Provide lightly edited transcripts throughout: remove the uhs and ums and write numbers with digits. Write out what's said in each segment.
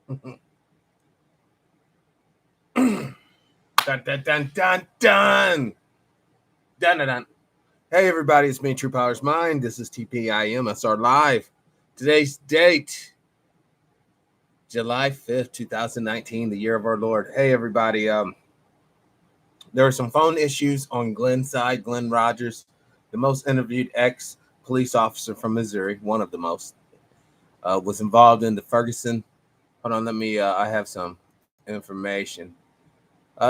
Dun, dun, dun, dun, dun. Dun, dun, dun. Hey, everybody, it's me, TruePowerIsMine. This is TPIM SR Live. Today's date, July 5th, 2019, the year of our Lord. Hey, everybody. There were some phone issues on Glenn's side. Glenn Rogers, the most interviewed ex-police officer from Missouri, one of the most, was involved in the Ferguson. Hold on, I have some information.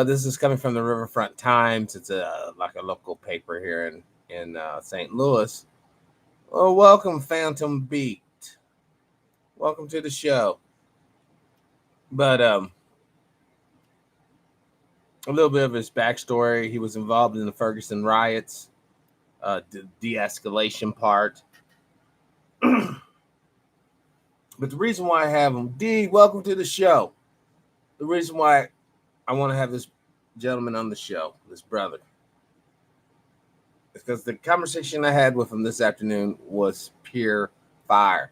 This is coming from the Riverfront Times. It's like a local paper here in St. Louis. Well, welcome, Phantom Beat. Welcome to the show. But a little bit of his backstory. He was involved in the Ferguson riots, the de-escalation part. But the reason why I have him, D, welcome to the show. The reason why I want to have this gentleman on the show, this brother, is because the conversation I had with him this afternoon was pure fire.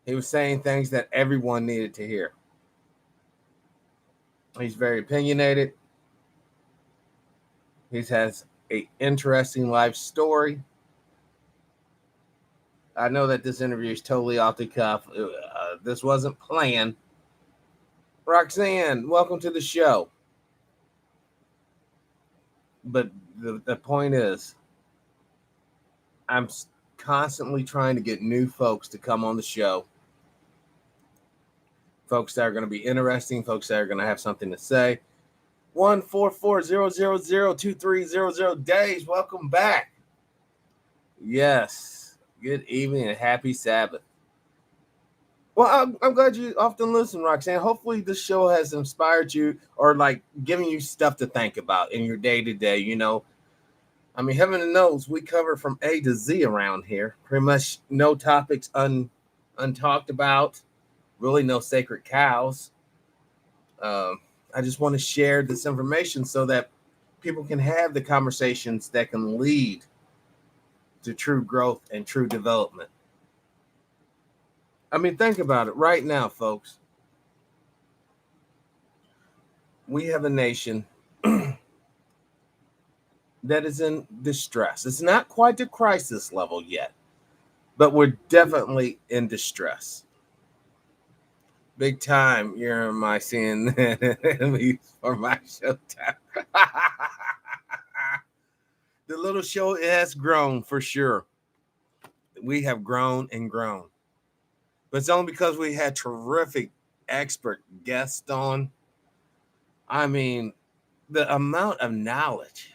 He was saying things that everyone needed to hear. He's very opinionated. He has an interesting life story. I know that this interview is totally off the cuff. This wasn't planned. Roxanne, welcome to the show. But the point is, I'm constantly trying to get new folks to come on the show. Folks that are going to be interesting, folks that are going to have something to say. 144002300 days. Welcome back. Yes. Good evening and happy Sabbath. Well, I'm glad you often listen, Roxanne. Hopefully this show has inspired you or like giving you stuff to think about in your day to day. You know, I mean, heaven knows we cover from A to Z around here. Pretty much no topics untalked about. Really no sacred cows. I just want to share this information so that people can have the conversations that can lead to true growth and true development. I mean, think about it right now, folks. We have a nation that is in distress. It's not quite the crisis level yet, but we're definitely in distress. Big time, you're my seeing for my showtime. The little show has grown for sure. We have grown and grown. But it's only because we had terrific expert guests on. I mean, the amount of knowledge.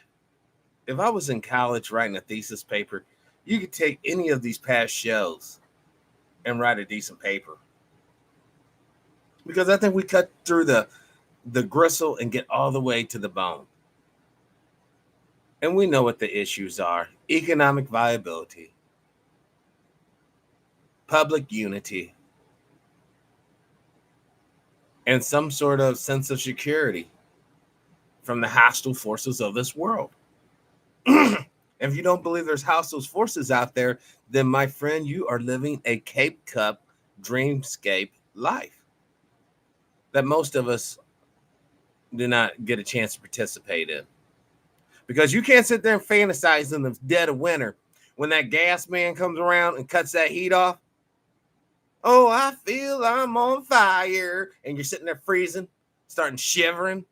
If I was in college writing a thesis paper, you could take any of these past shows and write a decent paper. Because I think we cut through the gristle and get all the way to the bone. And we know what the issues are: economic viability, public unity, and some sort of sense of security from the hostile forces of this world. If you don't believe there's hostile forces out there, then my friend, you are living a Cape Cup dreamscape life that most of us do not get a chance to participate in. Because you can't sit there and fantasize in the dead of winter when that gas man comes around and cuts that heat off. Oh, I feel I'm on fire. And you're sitting there freezing, starting shivering.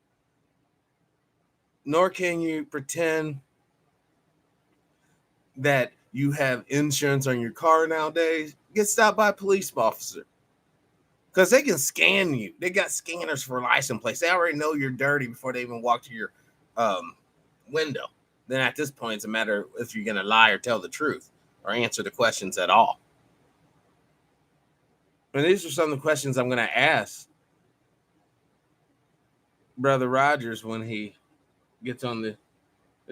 Nor can you pretend that you have insurance on your car nowadays. Get stopped by a police officer. Because they can scan you. They got scanners for license plates. They already know you're dirty before they even walk to your window. Then at this point, it's a matter if you're going to lie or tell the truth or answer the questions at all. And these are some of the questions I'm going to ask Brother Rogers when he gets on the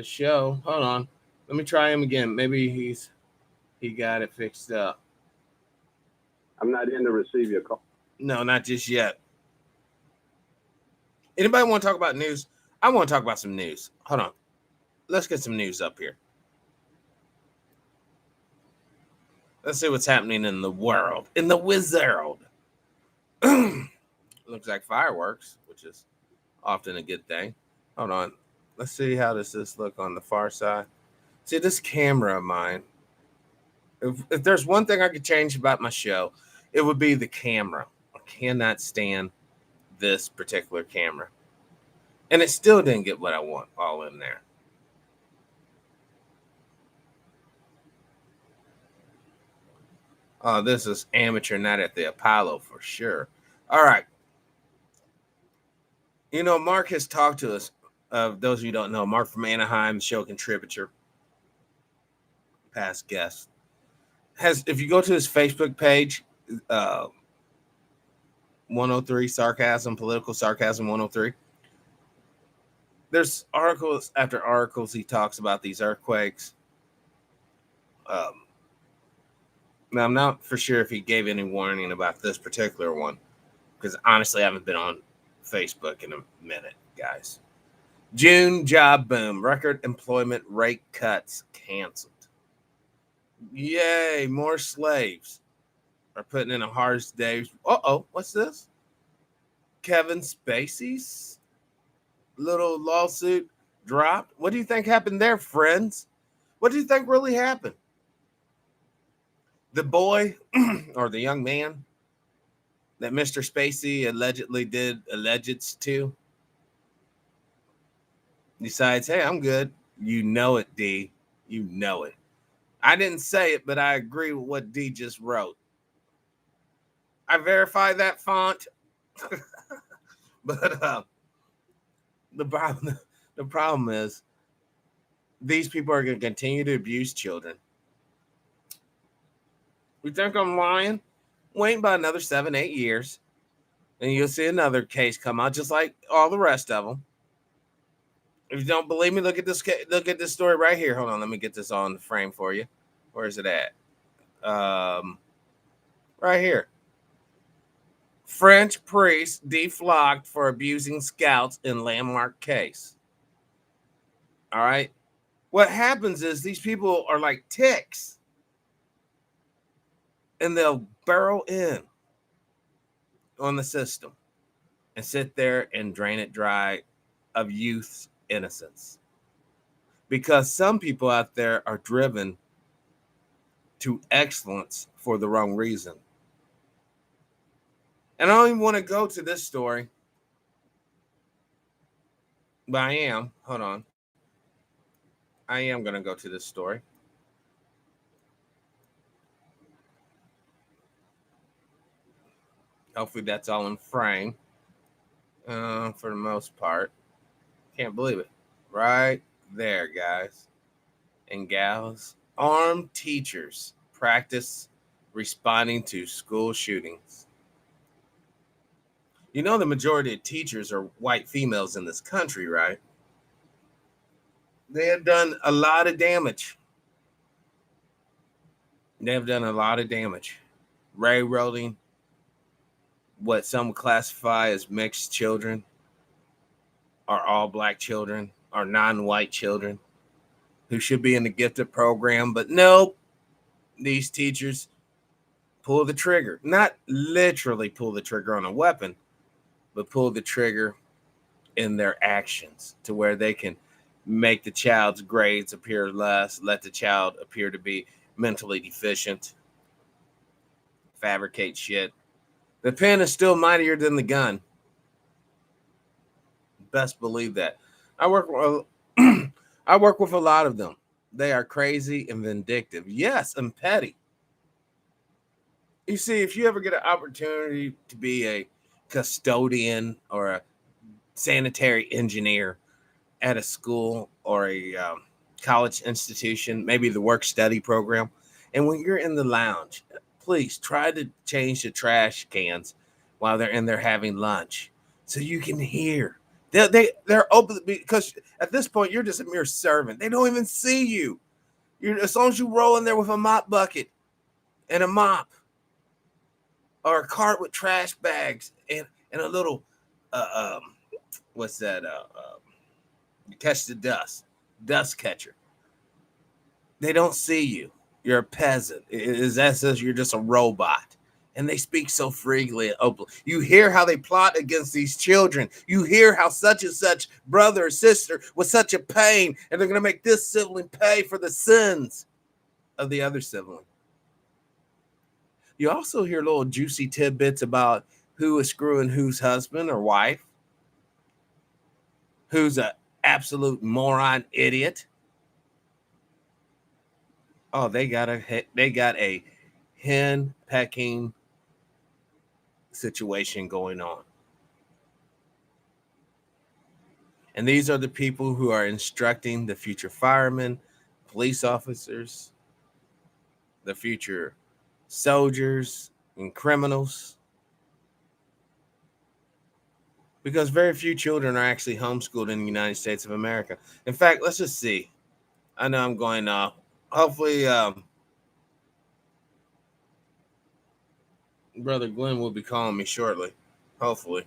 show. Hold on. Let me try him again. Maybe he got it fixed up. I'm not in to receive your call. No, not just yet. Anybody want to talk about news? I want to talk about some news. Hold on. Let's get some news up here. Let's see what's happening in the world, in the wizard. Looks like fireworks, which is often a good thing. Hold on. Let's see how does this look on the far side. See, this camera of mine, if there's one thing I could change about my show, it would be the camera. I cannot stand this particular camera. And it still didn't get what I want all in there. Oh, this is amateur night at the Apollo for sure. All right. You know, Mark has talked to us. Those of you who don't know, Mark from Anaheim, show contributor, past guest. If you go to his Facebook page, 103 Sarcasm, Political Sarcasm 103, there's articles after articles he talks about these earthquakes. Now, I'm not for sure if he gave any warning about this particular one, because honestly, I haven't been on Facebook in a minute, guys. June job boom, record employment rate cuts canceled. Yay, more slaves are putting in a hard day. What's this? Kevin Spacey's little lawsuit dropped. What do you think happened there, friends? What do you think really happened? The boy or the young man that Mr. Spacey allegedly did allegeds to decides, hey, I'm good. You know it, D. You know it. I didn't say it, but I agree with what D just wrote. I verified that font. But the problem is these people are going to continue to abuse children. You think I'm lying? Wait about another 7-8 years, and you'll see another case come out, just like all the rest of them. If you don't believe me, look at this. Look at this story right here. Hold on, let me get this on the frame for you. Where is it at? Right here. French priest deflocked for abusing scouts in landmark case. All right. What happens is these people are like ticks, and they'll burrow in on the system and sit there and drain it dry of youth's innocence. Because some people out there are driven to excellence for the wrong reason. And I don't even want to go to this story, but I am. Hold on. I am going to go to this story. Hopefully that's all in frame for the most part. Can't believe it. Right there, guys and gals. Armed teachers practice responding to school shootings. You know the majority of teachers are white females in this country, right? They have done a lot of damage. Railroading what some would classify as mixed children, or all black children, or non-white children who should be in the gifted program. But nope, these teachers pull the trigger. Not literally pull the trigger on a weapon, but pull the trigger in their actions to where they can make the child's grades appear less, let the child appear to be mentally deficient, fabricate shit. The pen is still mightier than the gun. Best believe that. I work with a lot of them. They are crazy and vindictive. Yes, and petty. You see, if you ever get an opportunity to be a custodian or a sanitary engineer at a school or a college institution, maybe the work study program, and when you're in the lounge, please try to change the trash cans while they're in there having lunch so you can hear. They're open, because at this point you're just a mere servant. They don't even see you. As long as you roll in there with a mop bucket and a mop or a cart with trash bags and a little what's that? Catch the dust catcher. They don't see you. You're a peasant. That says you're just a robot. And they speak so freely and openly. You hear how they plot against these children. You hear how such and such brother or sister was such a pain, and they're going to make this sibling pay for the sins of the other sibling. You also hear little juicy tidbits about who is screwing whose husband or wife, who's an absolute moron idiot. Oh, they got a hen pecking situation going on. And these are the people who are instructing the future firemen, police officers, the future soldiers, and criminals. Because very few children are actually homeschooled in the United States of America. In fact, let's just see. I know I'm going off. Hopefully, Brother Glenn will be calling me shortly. Hopefully.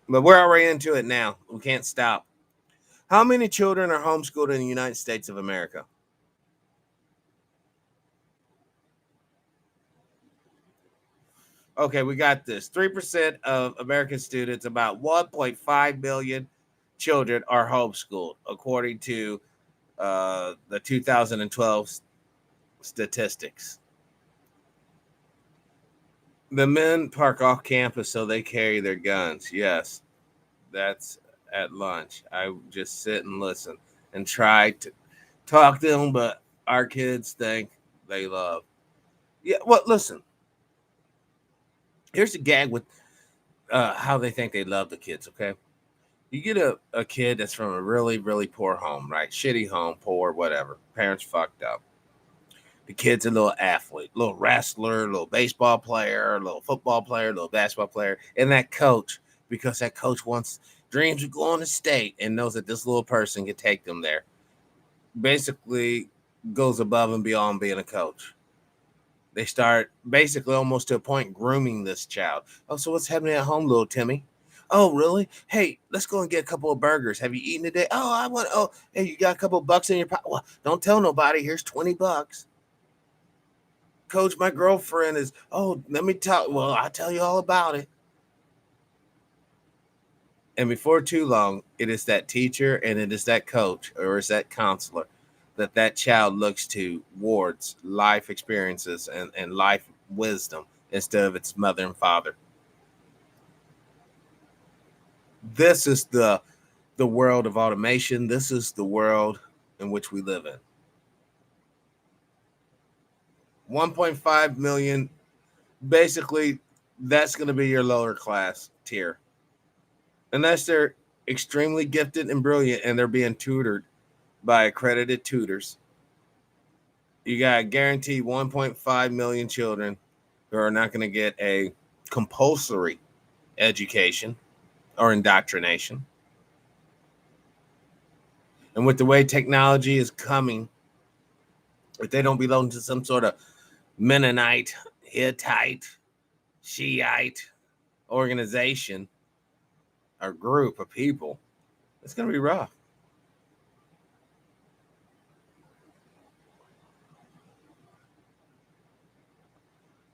But we're already into it now. We can't stop. How many children are homeschooled in the United States of America? Okay, we got this. 3% of American students, about 1.5 million children, are homeschooled, according to the 2012 statistics. The men park off campus so they carry their guns. Yes, that's at lunch. I just sit and listen and try to talk to them, but our kids think they love. Yeah, well, listen. Here's the gag with how they think they love the kids, okay? You get a kid that's from a really, really poor home, right? Shitty home, poor, whatever. Parents fucked up. The kid's a little athlete, little wrestler, little baseball player, little football player, little basketball player, and that coach, because that coach wants dreams of going to state and knows that this little person can take them there. Basically, goes above and beyond being a coach. They start basically almost to a point grooming this child. Oh, so what's happening at home, little Timmy? Oh, really? Hey, let's go and get a couple of burgers. Have you eaten today? Oh, I want. Oh, hey, you got a couple of bucks in your pocket? Well, don't tell nobody. Here's $20. Coach, my girlfriend is. Oh, let me tell. Well, I'll tell you all about it. And before too long, it is that teacher and it is that coach or is that counselor that child looks towards life experiences and life wisdom instead of its mother and father. This is the world of automation. This is the world in which we live in. 1.5 million, basically, that's going to be your lower class tier. Unless they're extremely gifted and brilliant and they're being tutored by accredited tutors. You got guaranteed 1.5 million children who are not going to get a compulsory education or indoctrination. And with the way technology is coming, if they don't belong to some sort of Mennonite, Hittite, Shiite organization or group of people, it's going to be rough.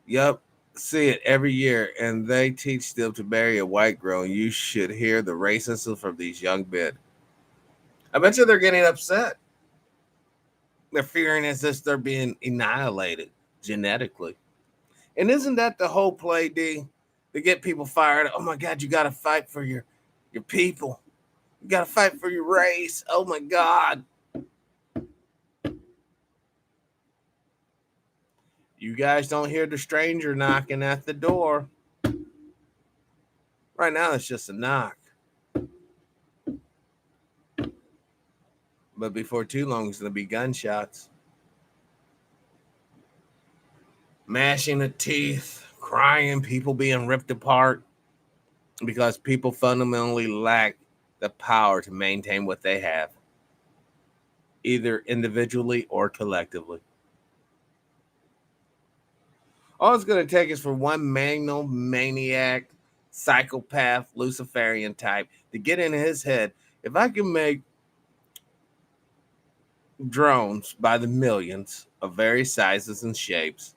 Yep, see it every year, and they teach them to marry a white girl. You should hear the racism from these young men. I bet you they're getting upset. They're fearing as if they're being annihilated genetically. And isn't that the whole play, D? To get people fired. Oh my God, you got to fight for your people. You got to fight for your race. Oh my God. You guys don't hear the stranger knocking at the door. Right now, it's just a knock. But before too long, it's going to be gunshots. Mashing of teeth, crying, people being ripped apart because people fundamentally lack the power to maintain what they have, either individually or collectively. All it's going to take is for one maniac, psychopath, Luciferian type to get in his head. If I can make drones by the millions of various sizes and shapes,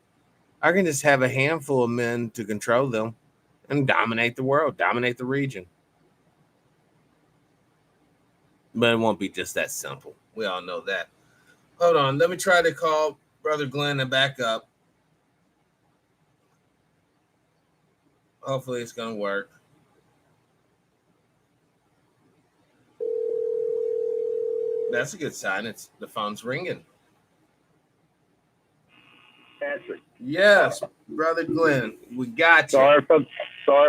I can just have a handful of men to control them and dominate the world, dominate the region. But it won't be just that simple. We all know that. Hold on. Let me try to call Brother Glenn and back up. Hopefully it's going to work. That's a good sign. It's the phone's ringing. Patrick. Yes, Brother Glenn, we got you. Sorry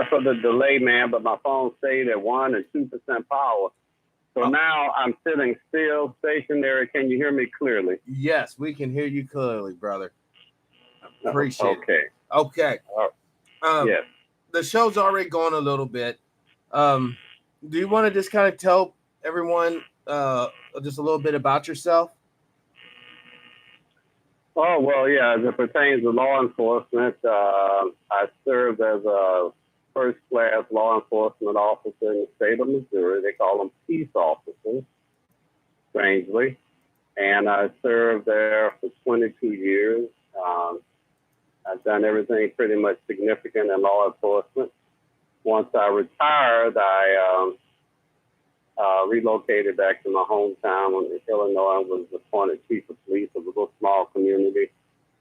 for the delay, man, but my phone stayed at 1 and 2% power. So now I'm sitting still, stationary. Can you hear me clearly? Yes, we can hear you clearly, brother. Appreciate it. Okay. Yes. The show's already going a little bit. Do you want to just kind of tell everyone just a little bit about yourself? Oh, well, yeah, as it pertains to law enforcement, I served as a first-class law enforcement officer in the state of Missouri. They call them peace officers, strangely. And I served there for 22 years. I've done everything pretty much significant in law enforcement. Once I retired, I relocated back to my hometown in Illinois and was appointed chief of police of a little small community,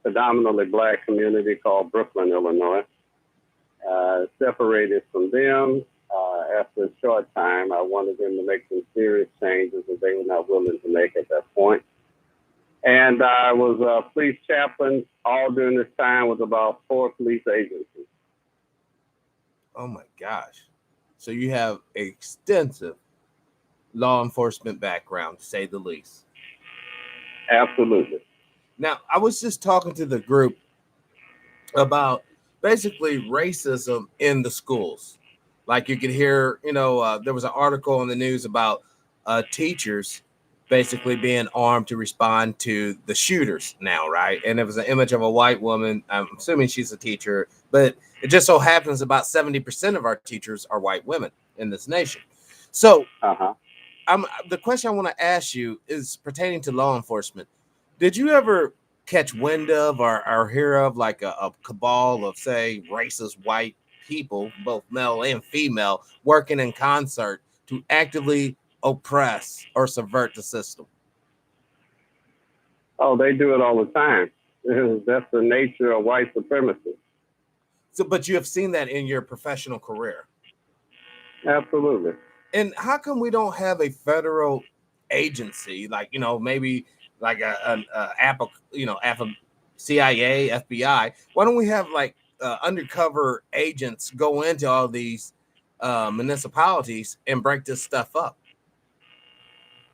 predominantly black community called Brooklyn, Illinois. Separated from them. After a short time, I wanted them to make some serious changes that they were not willing to make at that point. And I was a police chaplain all during this time with about 4 police agencies. Oh my gosh. So you have extensive law enforcement background, to say the least. Absolutely. Now, I was just talking to the group about basically racism in the schools. Like you could hear, there was an article in the news about teachers basically being armed to respond to the shooters now, right? And it was an image of a white woman. I'm assuming she's a teacher, but it just so happens about 70% of our teachers are white women in this nation. So the question I want to ask you is pertaining to law enforcement. Did you ever catch wind of or hear of like a cabal of, say, racist white people, both male and female, working in concert to actively oppress or subvert the system? Oh, they do it all the time. That's the nature of white supremacy. So, but you have seen that in your professional career. Absolutely. And how come we don't have a federal agency, like, maybe like an CIA, FBI? Why don't we have like undercover agents go into all these municipalities and break this stuff up?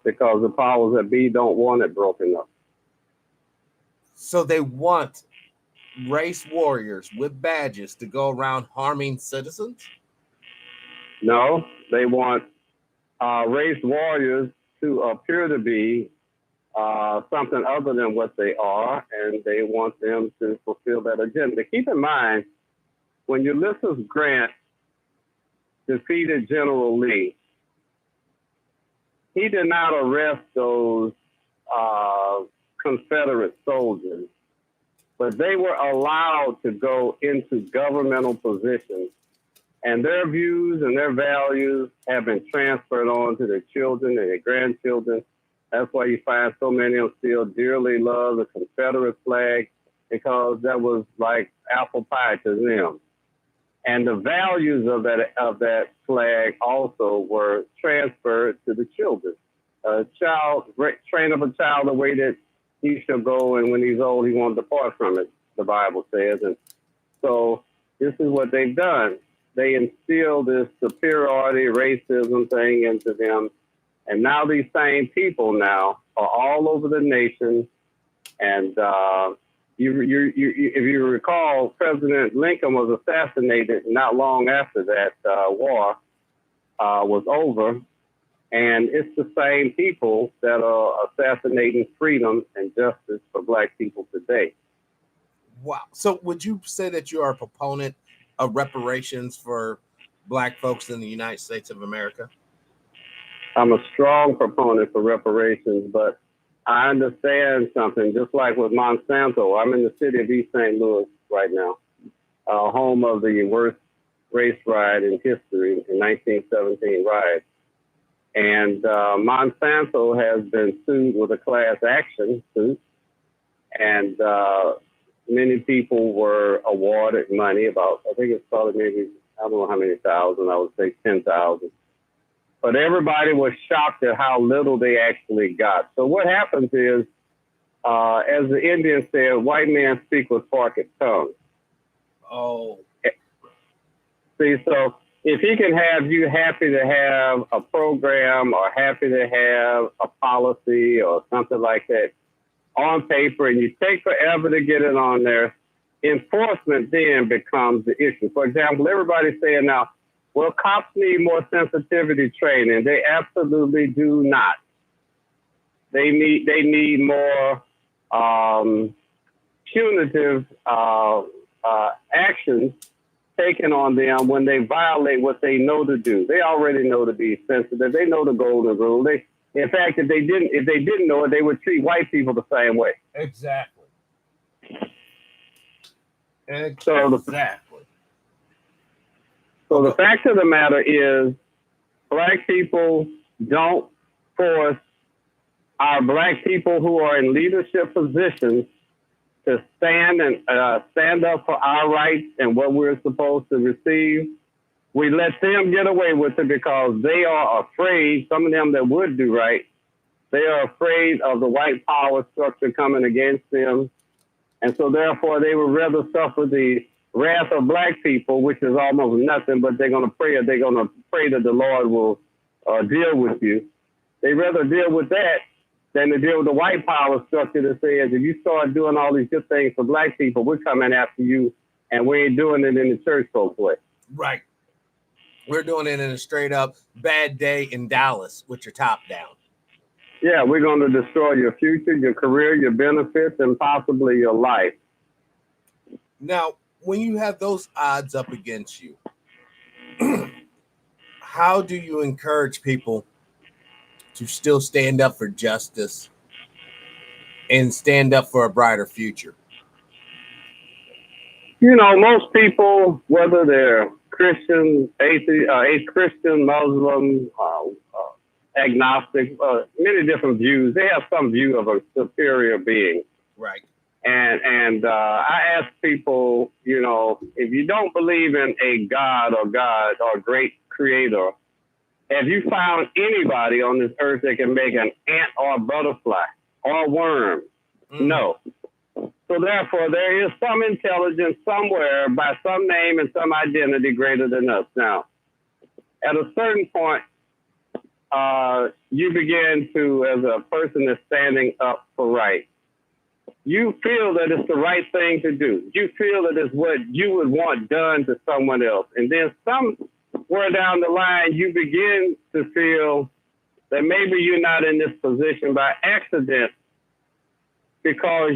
Because the powers that be don't want it broken up. So they want race warriors with badges to go around harming citizens? No, they want race warriors to appear to be something other than what they are, and they want them to fulfill that agenda. Keep in mind, when Ulysses Grant defeated General Lee, he did not arrest those Confederate soldiers, but they were allowed to go into governmental positions, and their views and their values have been transferred on to their children and their grandchildren. That's why you find so many of them still dearly love the Confederate flag, because that was like apple pie to them. And the values of that flag also were transferred to the children. Train up a child the way that he shall go, and when he's old, he won't depart from it, the Bible says. And so this is what they've done. They instill this superiority, racism thing into them. And now these same people now are all over the nation. And if you recall, President Lincoln was assassinated not long after that war was over. And it's the same people that are assassinating freedom and justice for Black people today. Wow. So would you say that you are a proponent of reparations for Black folks in the United States of America? I'm a strong proponent for reparations, but I understand something. Just like with Monsanto, I'm in the city of East St. Louis. right now, home of the worst race ride in history, in 1917 ride. And Monsanto has been sued with a class action suit, and many people were awarded money, about, I think it's probably maybe, I don't know how many thousand, I would say 10,000. But everybody was shocked at how little they actually got. So what happens is, as the Indians said, white men speak with forked tongues. Oh. See, so if he can have you happy to have a program or happy to have a policy or something like that on paper, and you take forever to get it on there, enforcement then becomes the issue. For example, everybody's saying now, well, cops need more sensitivity training. They absolutely do not. They need more punitive actions taken on them when they violate what they know to do. They already know to be sensitive. They know the golden rule. In fact, if they didn't know it, they would treat white people the same way. Exactly. So the fact of the matter is, black people don't force our black people who are in leadership positions to stand up for our rights and what we're supposed to receive. We let them get away with it because they are afraid, some of them that would do right, they are afraid of the white power structure coming against them. And so therefore they would rather suffer the wrath of black people, which is almost nothing, but they're going to pray that the Lord will deal with you. They rather deal with that than to deal with the white power structure that says, if you start doing all these good things for black people, we're coming after you, and we ain't doing it in the church folks way. Right. We're doing it in a straight up bad day in Dallas with your top down. Yeah, we're going to destroy your future, your career, your benefits, and possibly your life. Now, when you have those odds up against you, how do you encourage people to still stand up for justice and stand up for a brighter future? You know, most people, whether they're Christian, atheist, Christian, Muslim, agnostic, many different views, they have some view of a superior being. Right. And I ask people, you know, if you don't believe in a God or great creator, have you found anybody on this earth that can make an ant or a butterfly or a worm? No. So therefore, there is some intelligence somewhere by some name and some identity greater than us. Now, at a certain point, you begin to, as a person that's standing up for right, you feel that it's the right thing to do. You feel that it's what you would want done to someone else. And then somewhere down the line, you begin to feel that maybe you're not in this position by accident, because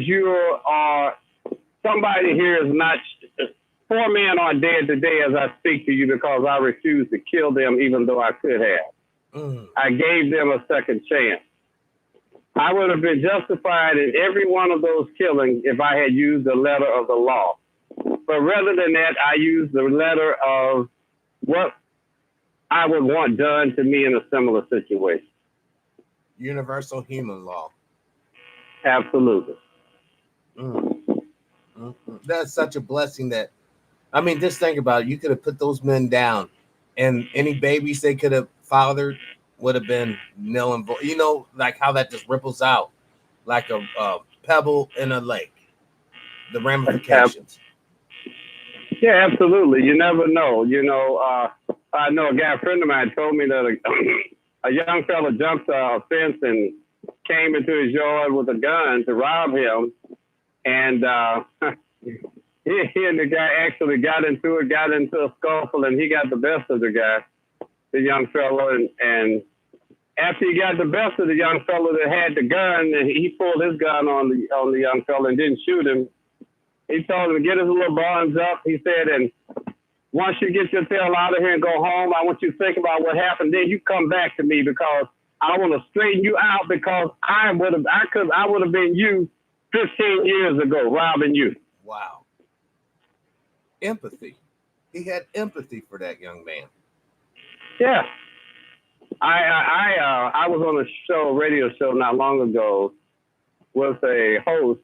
somebody here is not, 4 men are dead today as I speak to you because I refused to kill them even though I could have. I gave them a second chance. I would have been justified in every one of those killings if I had used the letter of the law. But rather than that, I used the letter of what I would want done to me in a similar situation. Universal human law. Absolutely. That's such a blessing that, I mean, just think about it. You could have put those men down, and any babies they could have fathered would have been nil and void. You know, like how that just ripples out like a pebble in a lake. The ramifications. Yeah, absolutely. You never know. You know, I know a friend of mine told me that a young fella jumped a fence and came into his yard with a gun to rob him. And he and the guy actually got into a scuffle, and he got the best of the guy, the young fellow. And after he got the best of the young fellow that had the gun, he pulled his gun on the young fellow and didn't shoot him. He told him to get his little buns up. He said, and once you get your tail out of here and go home, I want you to think about what happened. Then you come back to me, because I want to straighten you out, because I would have been you 15 years ago, robbing you. Wow. empathy. He had empathy for that young man. Yeah. I was on a radio show not long ago with a host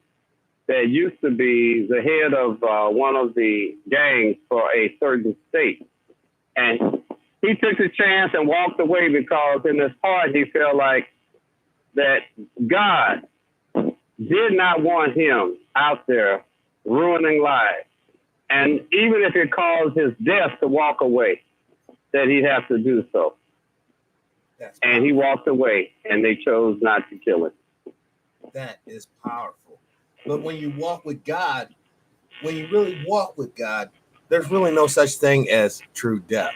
that used to be the head of one of the gangs for a certain state. And he took the chance and walked away because in his heart he felt like that God did not want him out there ruining lives. And even if it caused his death to walk away, that he'd have to do so. And he walked away, and they chose not to kill him. That is powerful. But when you walk with God, when you really walk with God, there's really no such thing as true death.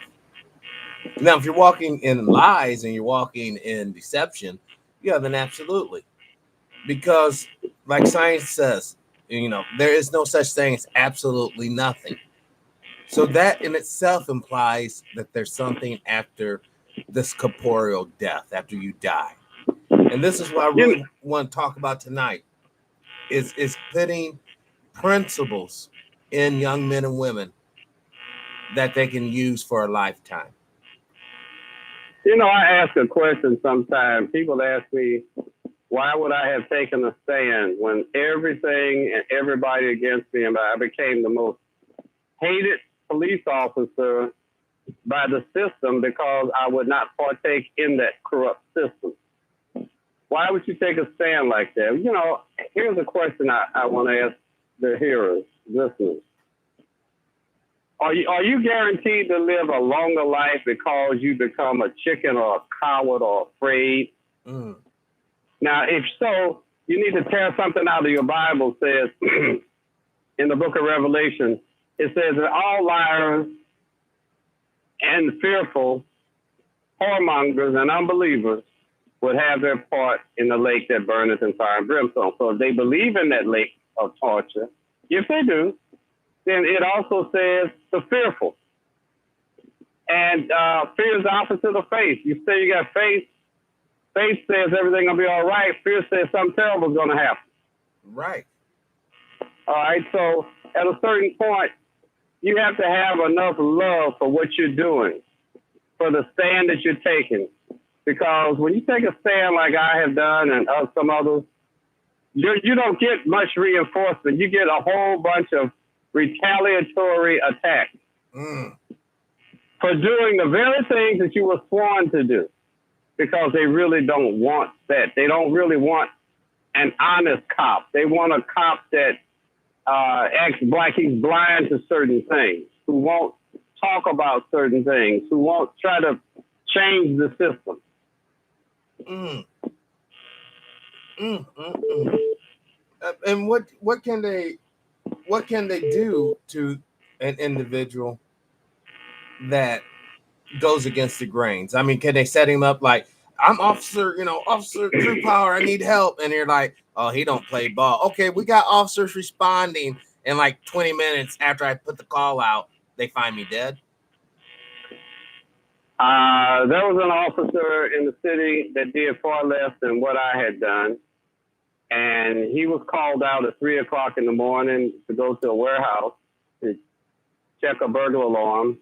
Now, if you're walking in lies and you're walking in deception, yeah, then absolutely. Because, like science says, there is no such thing as absolutely nothing. So that in itself implies that there's something after this corporeal death, after you die. And this is what I really want to talk about tonight, is putting principles in young men and women that they can use for a lifetime. I ask a question sometimes. People ask me, why would I have taken a stand when everything and everybody against me, and I became the most hated police officer by the system because I would not partake in that corrupt system? Why would you take a stand like that? Here's a question I want to ask the hearers, listeners. Are you guaranteed to live a longer life because you become a chicken or a coward or afraid? Mm. Now, if so, you need to tear something out of your Bible. Says in the book of Revelation, it says that all liars and fearful whoremongers and unbelievers would have their part in the lake that burneth in fire and brimstone. So if they believe in that lake of torture, if they do, then it also says the fearful. And fear is the opposite of faith. You say you got faith. Faith says everything gonna be all right. Fear says something terrible is gonna happen. Right. All right. So at a certain point, you have to have enough love for what you're doing, for the stand that you're taking. Because when you take a stand like I have done and some others, you don't get much reinforcement. You get a whole bunch of retaliatory attacks for doing the very things that you were sworn to do, because they really don't want that. They don't really want an honest cop. They want a cop that acts like he's blind to certain things, who won't talk about certain things, who won't try to change the system. And what can they do to an individual that goes against the grains? I mean, can they set him up like, I'm officer True Power, I need help, and they're like, oh, he don't play ball. Okay, we got officers responding, and like 20 minutes after I put the call out, they find me dead. There was an officer in the city that did far less than what I had done. And he was called out at 3 o'clock in the morning to go to a warehouse to check a burglar alarm.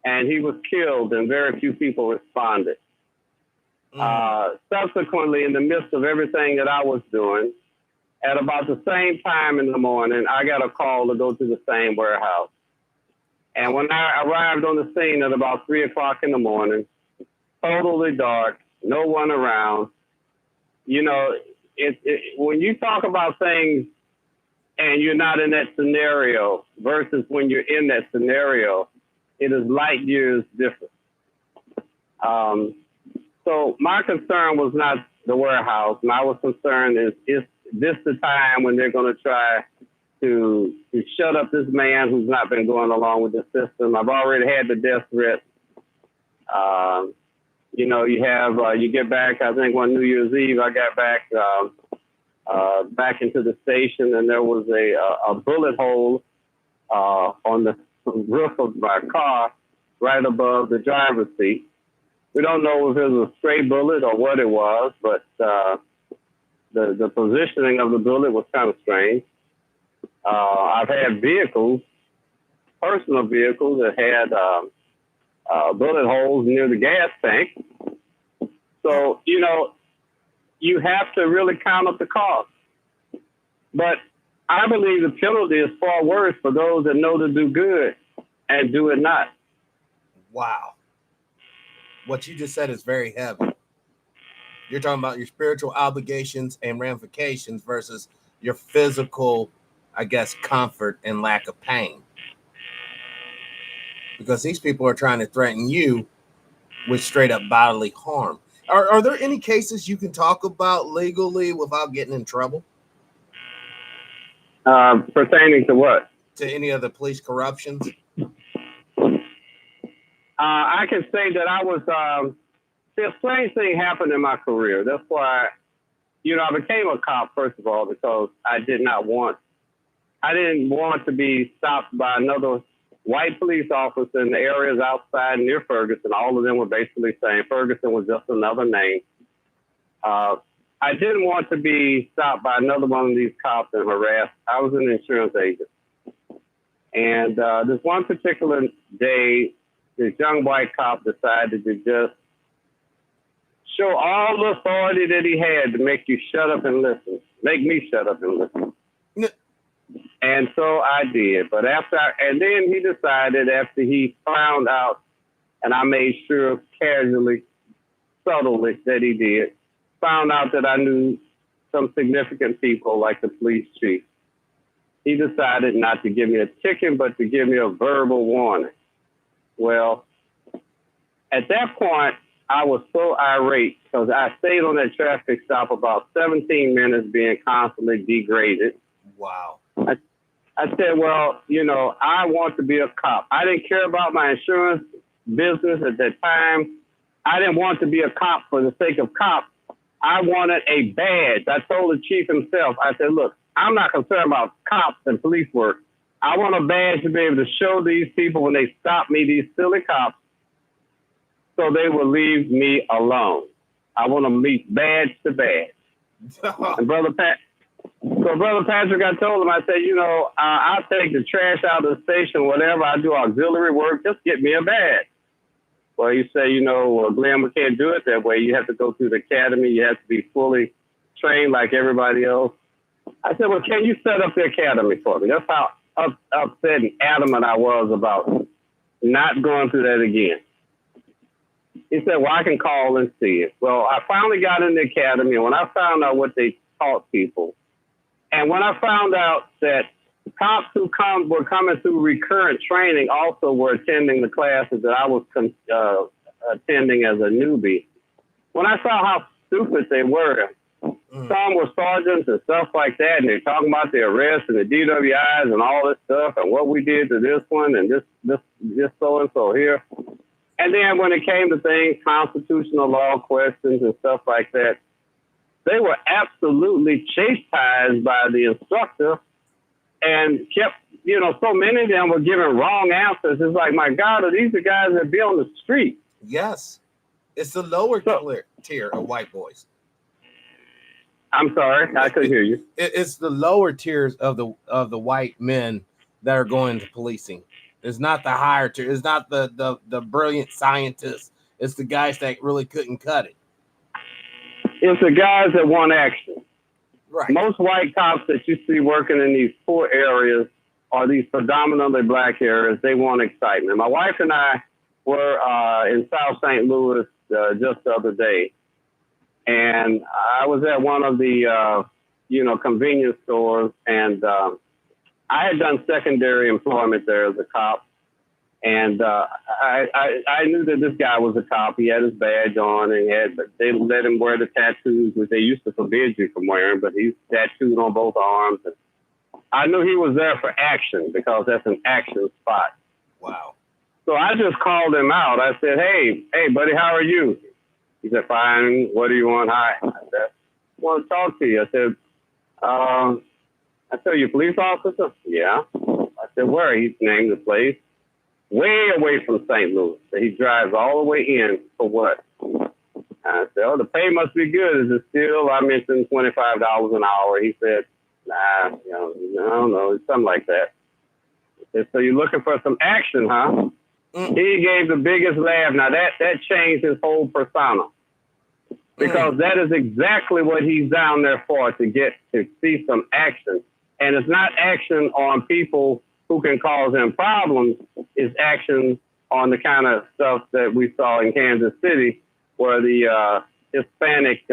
And he was killed, and very few people responded. Subsequently, in the midst of everything that I was doing, at about the same time in the morning, I got a call to go to the same warehouse. And when I arrived on the scene at about 3 o'clock in the morning, totally dark, no one around, when you talk about things and you're not in that scenario versus when you're in that scenario, it is light years different. So my concern was not the warehouse. My concern is this the time when they're going to try to shut up this man who's not been going along with the system. I've already had the death threat. You get back, I think on New Year's Eve, I got back into the station, and there was a bullet hole on the roof of my car right above the driver's seat. We don't know if it was a stray bullet or what it was, but the positioning of the bullet was kind of strange. I've had vehicles personal vehicle that had bullet holes near the gas tank. So, you know, you have to really count up the cost. But I believe the penalty is far worse for those that know to do good and do it not. Wow. What you just said is very heavy. You're talking about your spiritual obligations and ramifications versus your physical, I guess, comfort and lack of pain. Because these people are trying to threaten you with straight up bodily harm. Are there any cases you can talk about legally without getting in trouble? Pertaining to what? To any of the police corruptions? I can say that I was, a strange thing happened in my career. That's why, you know, I became a cop, first of all, because I didn't want to be stopped by another white police officer in the areas outside near Ferguson. All of them were basically saying Ferguson was just another name. I didn't want to be stopped by another one of these cops and harassed. I was an insurance agent. And this one particular day, this young white cop decided to just show all the authority that he had to make you shut up and listen, make me shut up and listen. And so I did. But and then he decided after he found out, and I made sure casually, subtly that he did, found out that I knew some significant people like the police chief. He decided not to give me a ticket, but to give me a verbal warning. Well, at that point, I was so irate because I stayed on that traffic stop about 17 minutes being constantly degraded. Wow. I said, well, you know, I want to be a cop. I didn't care about my insurance business at that time. I didn't want to be a cop for the sake of cop. I wanted a badge. I told the chief himself, I said, look, I'm not concerned about cops and police work. I want a badge to be able to show these people when they stop me, these silly cops, so they will leave me alone. I want to meet badge to badge. And Brother Patrick, I told him, I said, you know, I'll take the trash out of the station, whatever. I do auxiliary work. Just get me a badge. Well, you say, you know, well, Glenn, we can't do it that way. You have to go through the academy. You have to be fully trained like everybody else. I said, well, can you set up the academy for me? That's how upset and adamant I was about not going through that again. He said, well, I can call and see it. Well, I finally got in the academy, and when I found out what they taught people, and when I found out that cops who were coming through recurrent training also were attending the classes that I was attending as a newbie, when I saw how stupid they were, some were sergeants and stuff like that, and they're talking about the arrests and the DWIs and all this stuff and what we did to this one and this so-and-so here. And then when it came to things, constitutional law questions and stuff like that, they were absolutely chastised by the instructor and kept, you know, so many of them were giving wrong answers. It's like, my God, are these the guys that be on the street? Yes. It's the lower tier of white boys. I'm sorry, I couldn't hear you. It's the lower tiers of the white men that are going to policing. It's not the higher tier. It's not the brilliant scientists. It's the guys that really couldn't cut it. It's the guys that want action. Right. Most white cops that you see working in these poor areas or these predominantly black areas, they want excitement. My wife and I were in South St. Louis just the other day. And I was at one of the, convenience stores, and I had done secondary employment there as a cop. And I knew that this guy was a cop. He had his badge on, and they let him wear the tattoos, which they used to forbid you from wearing, but he's tattooed on both arms. And I knew he was there for action because that's an action spot. Wow. So I just called him out. I said, hey, buddy, how are you? He said, fine. What do you want? Hi. I said, I want to talk to you. I said, you a police officer? Yeah. I said, where? He named the place. Way away from St. Louis. So he drives all the way in for what? I said, the pay must be good. Is it still? I mentioned $25 an hour. He said, nah, I don't know. It's something like that. I And so you're looking for some action, huh? He gave the biggest laugh. Now that changed his whole persona, because that is exactly what he's down there for, to see some action. And it's not action on people who can cause him problems. It's action on the kind of stuff that we saw in Kansas City, where the Hispanic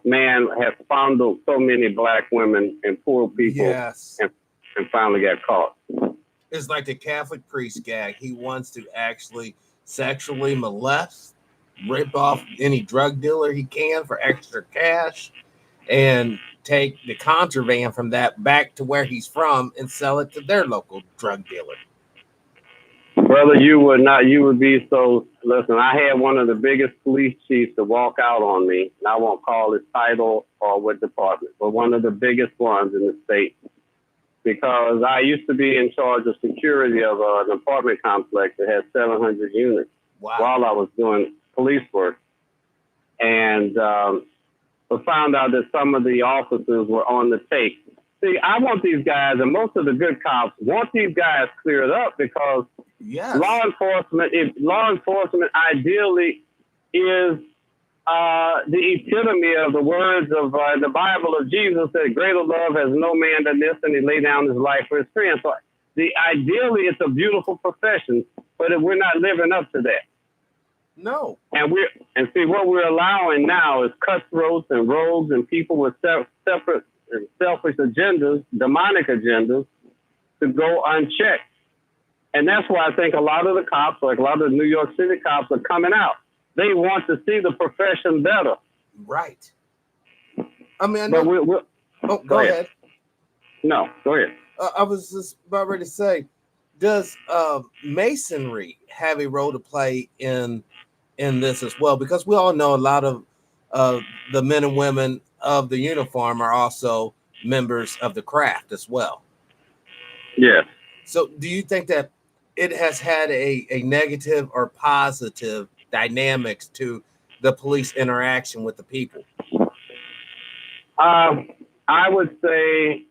man has fondled so many black women and poor people, and finally got caught. It's like the Catholic priest gag. He wants to actually sexually molest, rip off any drug dealer he can for extra cash, and take the contraband from that back to where he's from and sell it to their local drug dealer. Brother, you would be so, listen, I had one of the biggest police chiefs to walk out on me, and I won't call his title or what department, but one of the biggest ones in the state, because I used to be in charge of security of an apartment complex that had 700 units while I was doing police work. And we found out that some of the officers were on the take. See, I want these guys, and most of the good cops want these guys cleared up, because law enforcement ideally is the epitome of the words of the Bible of Jesus, that greater love has no man than this, and he lay down his life for his friends. So ideally, it's a beautiful profession, but we're not living up to that. No. And see, what we're allowing now is cutthroats and rogues and people with separate and selfish agendas, demonic agendas, to go unchecked. And that's why I think a lot of the cops, like a lot of the New York City cops, are coming out. They want to see the profession better. Right. I mean, I know. Go ahead. No, go ahead. I was just about ready to say, does masonry have a role to play in this as well? Because we all know a lot of the men and women of the uniform are also members of the craft as well. Yeah. So do you think that it has had a negative or positive dynamics to the police interaction with the people? I would say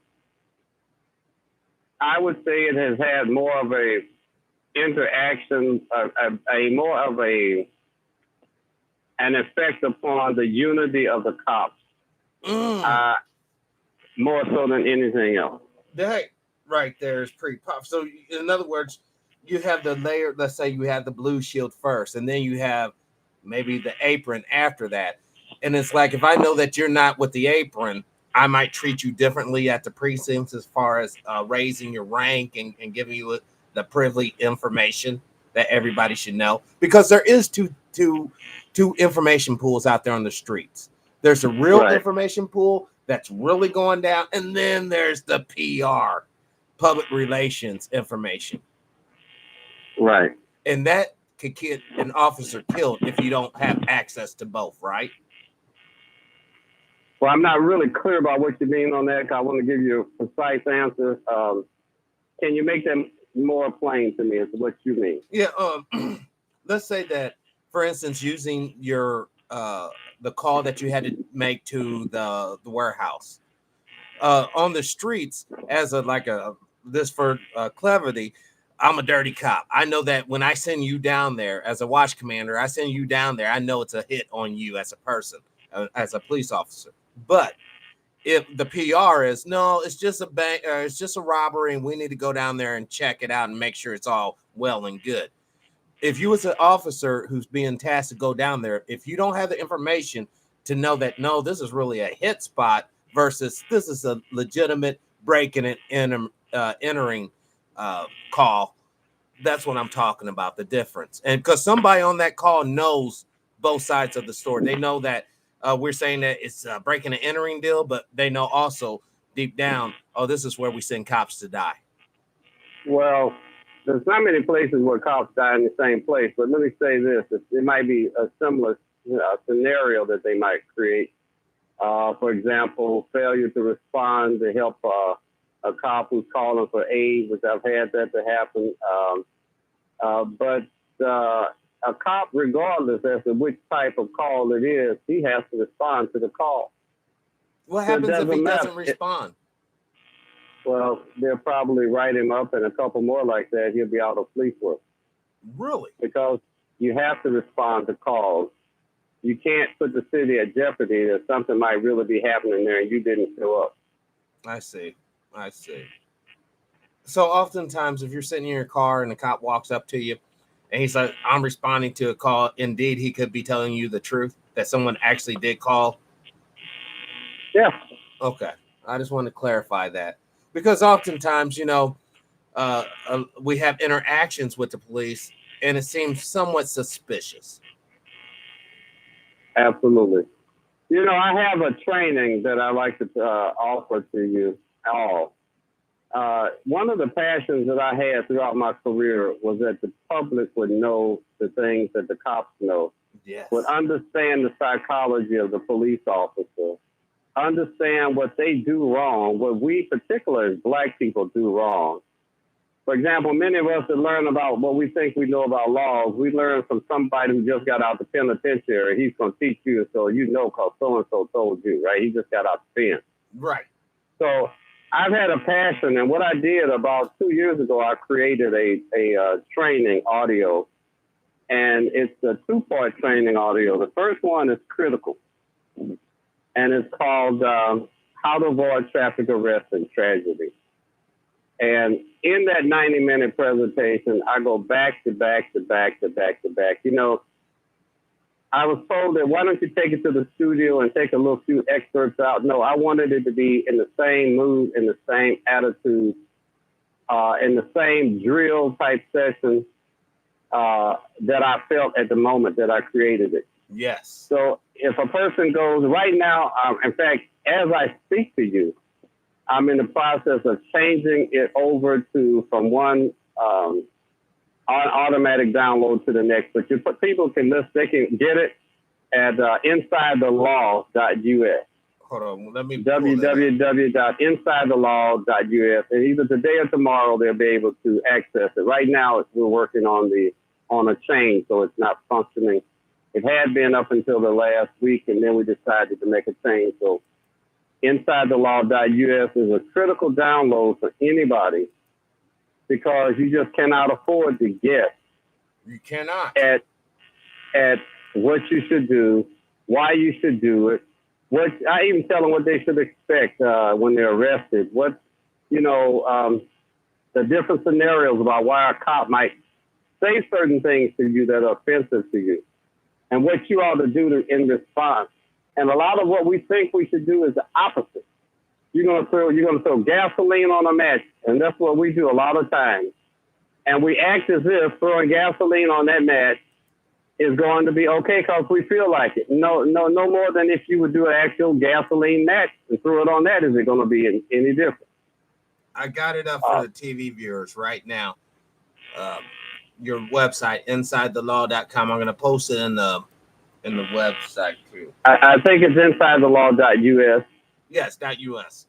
it has had more of a interaction, more of an effect upon the unity of the cops, more so than anything else. That right there is pretty pop. So in other words, you have the layer. Let's say you have the blue shield first, and then you have maybe the apron after that. And it's like, if I know that you're not with the apron, I might treat you differently at the precincts as far as raising your rank and giving you the privileged information that everybody should know. Because there is two information pools out there on the streets. There's a real information pool that's really going down, and then there's the PR, public relations information. Right. And that could get an officer killed if you don't have access to both, right? Well, I'm not really clear about what you mean on that, because I want to give you a precise answer. Can you make that more plain to me as to what you mean? Yeah. Let's say that, for instance, using your the call that you had to make to the warehouse on the streets as for cleverty. I'm a dirty cop. I know that when I send you down there as a watch commander, I send you down there, I know it's a hit on you as a person, as a police officer. But if the PR is, no, it's just a bank, it's just a robbery, and we need to go down there and check it out and make sure it's all well and good. If you as an officer who's being tasked to go down there, if you don't have the information to know that, no, this is really a hit spot versus this is a legitimate breaking and entering call, that's what I'm talking about, the difference. And because somebody on that call knows both sides of the story. They know that we're saying that it's a breaking and entering deal, but they know also deep down, oh, this is where we send cops to die. Well, there's not many places where cops die in the same place, but let me say this. It might be a similar scenario that they might create. For example, failure to respond to help a cop who's calling for aid, which I've had that to happen. But a cop, regardless as to which type of call it is, he has to respond to the call. What happens if he doesn't respond? Well, they'll probably write him up, and a couple more like that, he'll be out of police work. Really? Because you have to respond to calls. You can't put the city at jeopardy that something might really be happening there and you didn't show up. I see. So oftentimes, if you're sitting in your car and the cop walks up to you and he's like, I'm responding to a call, indeed, he could be telling you the truth that someone actually did call. Yeah. Okay. I just want to clarify that because oftentimes, we have interactions with the police and it seems somewhat suspicious. Absolutely. I have a training that I like to offer to you all. One of the passions that I had throughout my career was that the public would know the things that the cops know, Yes. would understand the psychology of the police officer, understand what they do wrong, what we, particularly as Black people, do wrong. For example, many of us that learn about what we think we know about laws, we learn from somebody who just got out the penitentiary. He's going to teach you so you know because so-and-so told you, right? He just got out the pen. Right. So I've had a passion, and what I did about 2 years ago, I created a training audio, and it's a two-part training audio. The first one is critical, and it's called How to Avoid Traffic Arrest and Tragedy. And in that 90-minute presentation, I go back to back to back to back to back. I was told that why don't you take it to the studio and take a little few excerpts out? No, I wanted it to be in the same mood, in the same attitude, in the same drill type session that I felt at the moment that I created it. Yes. So if a person goes right now, in fact, as I speak to you, I'm in the process of changing it over from one automatic download to the next. But people can listen, they can get it at insidethelaw.us. Hold on, let me www.insidethelaw.us. And either today or tomorrow they'll be able to access it. Right now we're working on a change, so it's not functioning. It had been up until the last week, and then we decided to make a change. So insidethelaw.us is a critical download for anybody because you just cannot afford to guess. You cannot. At what you should do, why you should do it. I even tell them what they should expect when they're arrested. The different scenarios about why a cop might say certain things to you that are offensive to you, and what you ought to do in response. And a lot of what we think we should do is the opposite. You're gonna throw gasoline on a match, and that's what we do a lot of times. And we act as if throwing gasoline on that match is going to be okay because we feel like it. No more than if you would do an actual gasoline match and throw it on that. Is it going to be any different? I got it up for the TV viewers right now. Your website, insidethelaw.com. I'm going to post it in the website too. I think it's insidethelaw.us. Yes, .us.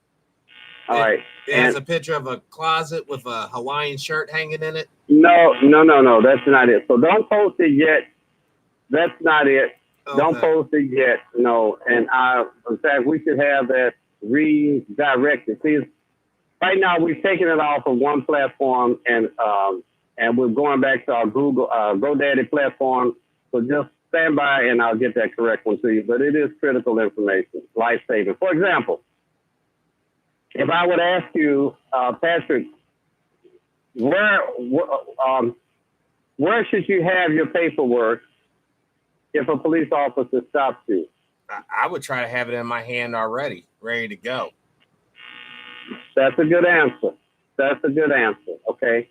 All right. It has a picture of a closet with a Hawaiian shirt hanging in it. No. That's not it. So don't post it yet. That's not it. Okay. Don't post it yet. No. And in fact, we should have that redirected. See, right now we've taken it off of one platform and we're going back to our Google GoDaddy platform. So just stand by and I'll get that correct one to you. But it is critical information, life-saving. For example, if I would ask you, Patrick, where should you have your paperwork if a police officer stops you? I would try to have it in my hand already, ready to go. That's a good answer. Okay.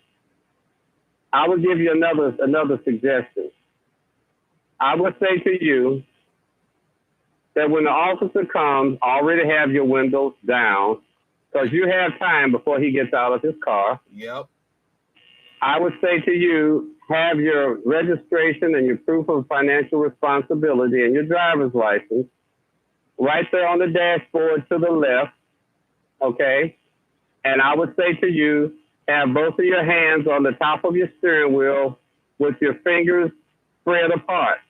I would give you another suggestion. I would say to you that when the officer comes, already have your windows down because you have time before he gets out of his car. Yep. I would say to you, have your registration and your proof of financial responsibility and your driver's license right there on the dashboard to the left, okay? And I would say to you, have both of your hands on the top of your steering wheel with your fingers spread apart.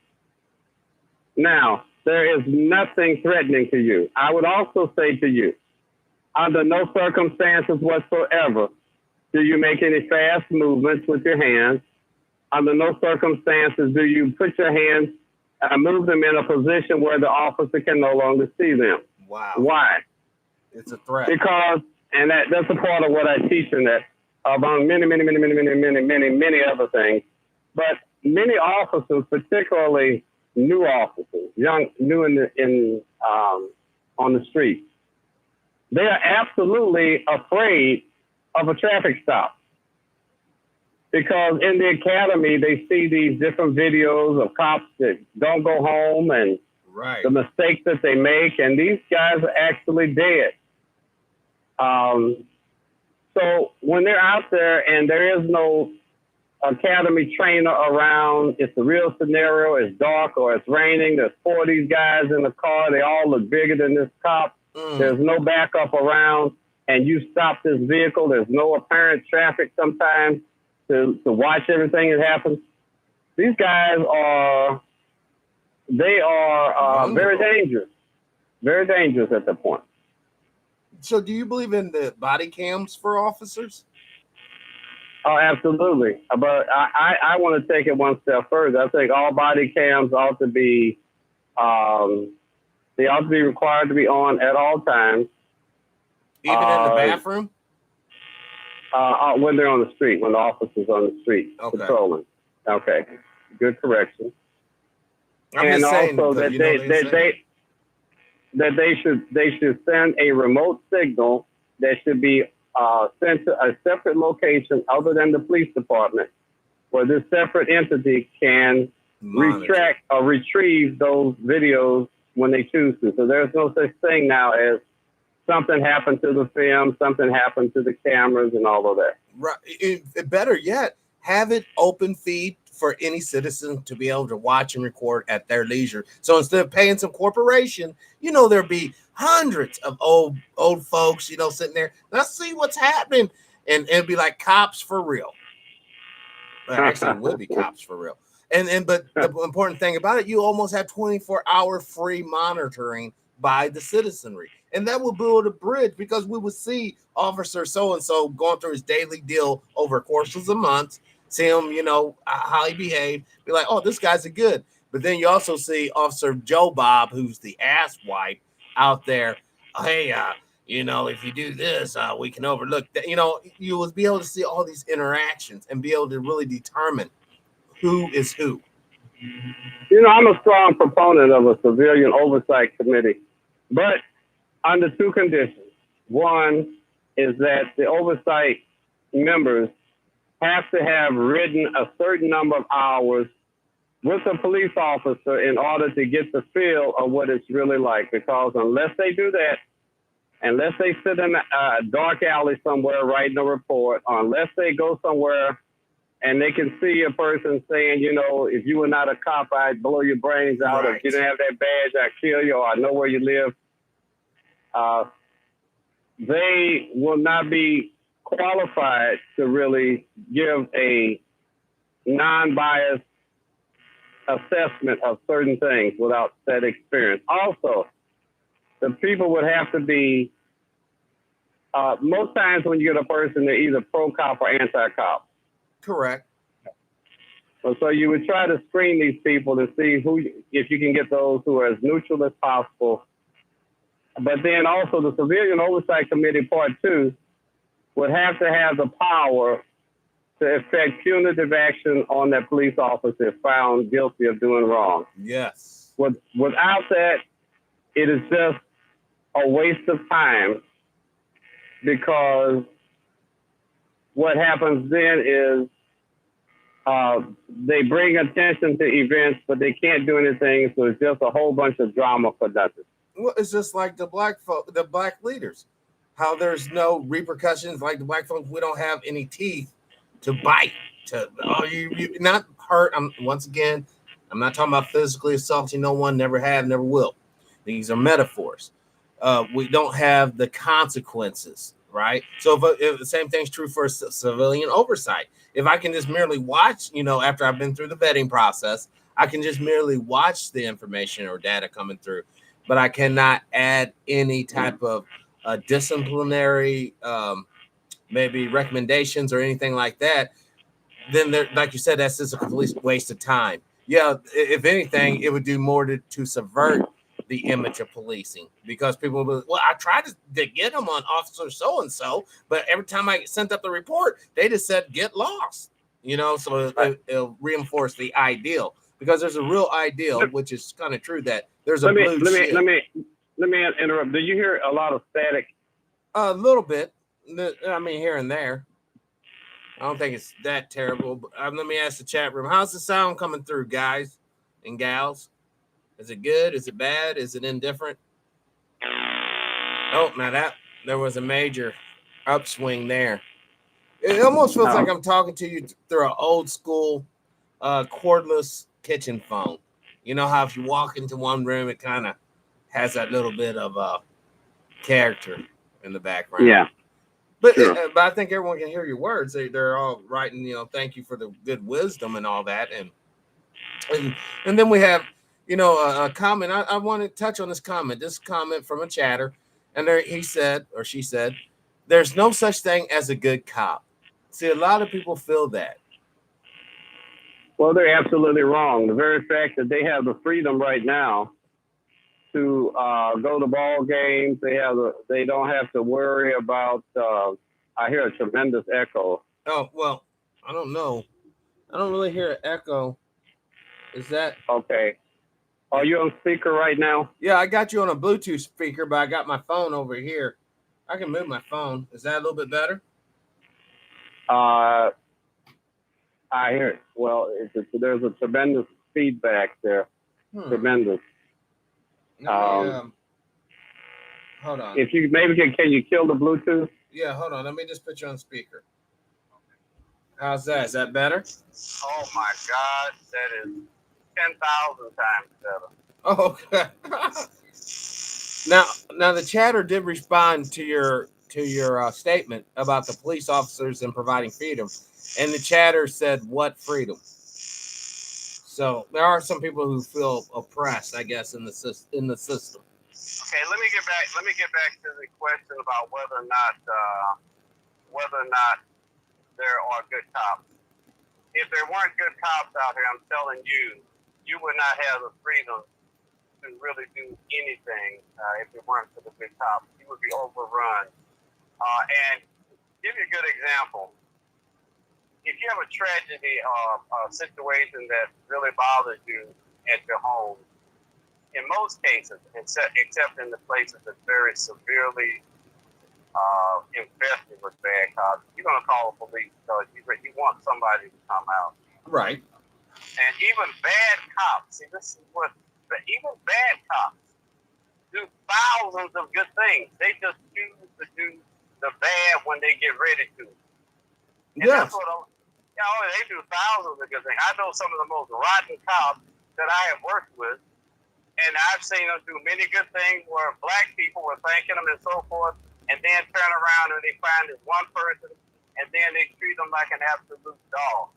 Now, there is nothing threatening to you. I would also say to you, Under no circumstances whatsoever do you make any fast movements with your hands. Under no circumstances do you put your hands and move them in a position where the officer can no longer see them. Wow. Why? It's a threat. Because, and that's a part of what I teach in that, among many other things. But many officers, particularly new officers, new on the street, they are absolutely afraid of a traffic stop. Because in the academy, they see these different videos of cops that don't go home and right. the mistakes that they make, and these guys are actually dead. So when they're out there and there is no academy trainer around, it's a real scenario, it's dark or it's raining, there's 4 of these guys in the car, they all look bigger than this cop, there's no backup around, and you stop this vehicle, there's no apparent traffic sometimes to watch everything that happens. These guys are very dangerous at that point. So do you believe in the body cams for officers? Oh, absolutely. But I want to take it one step further. I think all body cams ought to be, they ought to be required to be on at all times. Even in the bathroom? When they're on the street, when the officer's on the street patrolling. Okay, good correction. I'm just saying, also that they should send a remote signal that should be sent to a separate location other than the police department, where this separate entity can retract or retrieve those videos when they choose to. So there's no such thing now as something happened to the film, something happened to the cameras and all of that. Right. Better yet, have it open feed for any citizen to be able to watch and record at their leisure. So instead of paying some corporation, there'll be hundreds of old folks, sitting there. Let's see what's happening. And it'd be like cops for real. Well, actually, it would be cops for real. But the important thing about it, you almost have 24-hour free monitoring by the citizenry. And that will build a bridge, because we would see officer so-and-so going through his daily deal over courses of months, see him, how he behaved, be like, oh, this guy's a good. But then you also see Officer Joe Bob, who's the ass wipe out there. Hey, if you do this, we can overlook that. You will be able to see all these interactions and be able to really determine who is who. I'm a strong proponent of a civilian oversight committee, but under 2 conditions. One is that the oversight members have to have written a certain number of hours with a police officer in order to get the feel of what it's really like. Because unless they do that, unless they sit in a dark alley somewhere writing a report, or unless they go somewhere and they can see a person saying, if you were not a cop, I'd blow your brains out. Right. If you didn't have that badge, I'd kill you, or I know where you live. They will not be qualified to really give a non-biased assessment of certain things without that experience. Also, the people would have to be, most times when you get a person, they're either pro-cop or anti-cop. Correct. So you would try to screen these people to see if you can get those who are as neutral as possible. But then also the Civilian Oversight Committee Part 2 would have to have the power to effect punitive action on that police officer if found guilty of doing wrong. Yes. Without that, it is just a waste of time, because what happens then is they bring attention to events, but they can't do anything, so it's just a whole bunch of drama for nothing. Well, it's just like the black leaders, how there's no repercussions. Like the black folks, we don't have any teeth to bite. You not hurt. Once again, I'm not talking about physically assaulting no one. Never have, never will. These are metaphors. We don't have the consequences, right? So if the same thing's true for civilian oversight. If I can just merely watch, after I've been through the vetting process, I can just merely watch the information or data coming through, but I cannot add any type of disciplinary maybe recommendations or anything like that, then there, like you said, that's just a complete waste of time. Yeah, if anything, it would do more to subvert the image of policing because people will be, well, I tried to get them on officer so and so, but every time I sent up the report, they just said get lost. So Right. it'll reinforce the ideal because there's a real ideal, Let, which is kind of true that there's a let me blue let me let shield. me let me interrupt. Do you hear a lot of static? A little bit, I mean, here and there. I don't think it's that terrible. But, let me ask the chat room. How's the sound coming through, guys and gals? Is it good? Is it bad? Is it indifferent? Oh, now that there was a major upswing there. It almost feels like Oh, I'm talking to you through an old school cordless kitchen phone. You know how if you walk into one room, it kind of has that little bit of character in the background. yeah, But sure. but I think everyone can hear your words. They're all writing, thank you for the good wisdom and all that. And then we have, a comment. I want to touch on this comment. This comment from a chatter, and there he said or she said, "There's no such thing as a good cop." See, a lot of people feel that. Well, they're absolutely wrong. The very fact that they have the freedom right now to go to ball games, they don't have to worry about. I hear a tremendous echo. Oh well, I don't know. I don't really hear an echo. Is that? Okay, are you on speaker right now? Yeah, I got you on a Bluetooth speaker, but I got my phone over here. I can move my phone. Is that a little bit better? Uh, I hear it. Well, there's a tremendous feedback there. Tremendous. Let me hold on. If you maybe can you kill the Bluetooth? Yeah, hold on. Let me just put you on speaker. How's that? Is that better? Oh my God, that is 10,000 times better. Oh, okay. now the chatter did respond to your statement about the police officers and providing freedom, and the chatter said, "What freedom?" So there are some people who feel oppressed, I guess, in the system. Okay, let me get back to the question about whether or not there are good cops. If there weren't good cops out here, I'm telling you, you would not have the freedom to really do anything if it weren't for the good cops. You would be overrun. And give you a good example. If you have a tragedy or a situation that really bothers you at your home, in most cases, except in the places that's very severely infested with bad cops, you're going to call the police because you want somebody to come out. Right. And even bad cops, see, this is what, even bad cops do thousands of good things. They just choose to do the bad when they get ready to. And yes. That's what, they do thousands of good things. I know some of the most rotten cops that I have worked with, and I've seen them do many good things where black people were thanking them and so forth, and then turn around and they find this one person, and then they treat them like an absolute dog.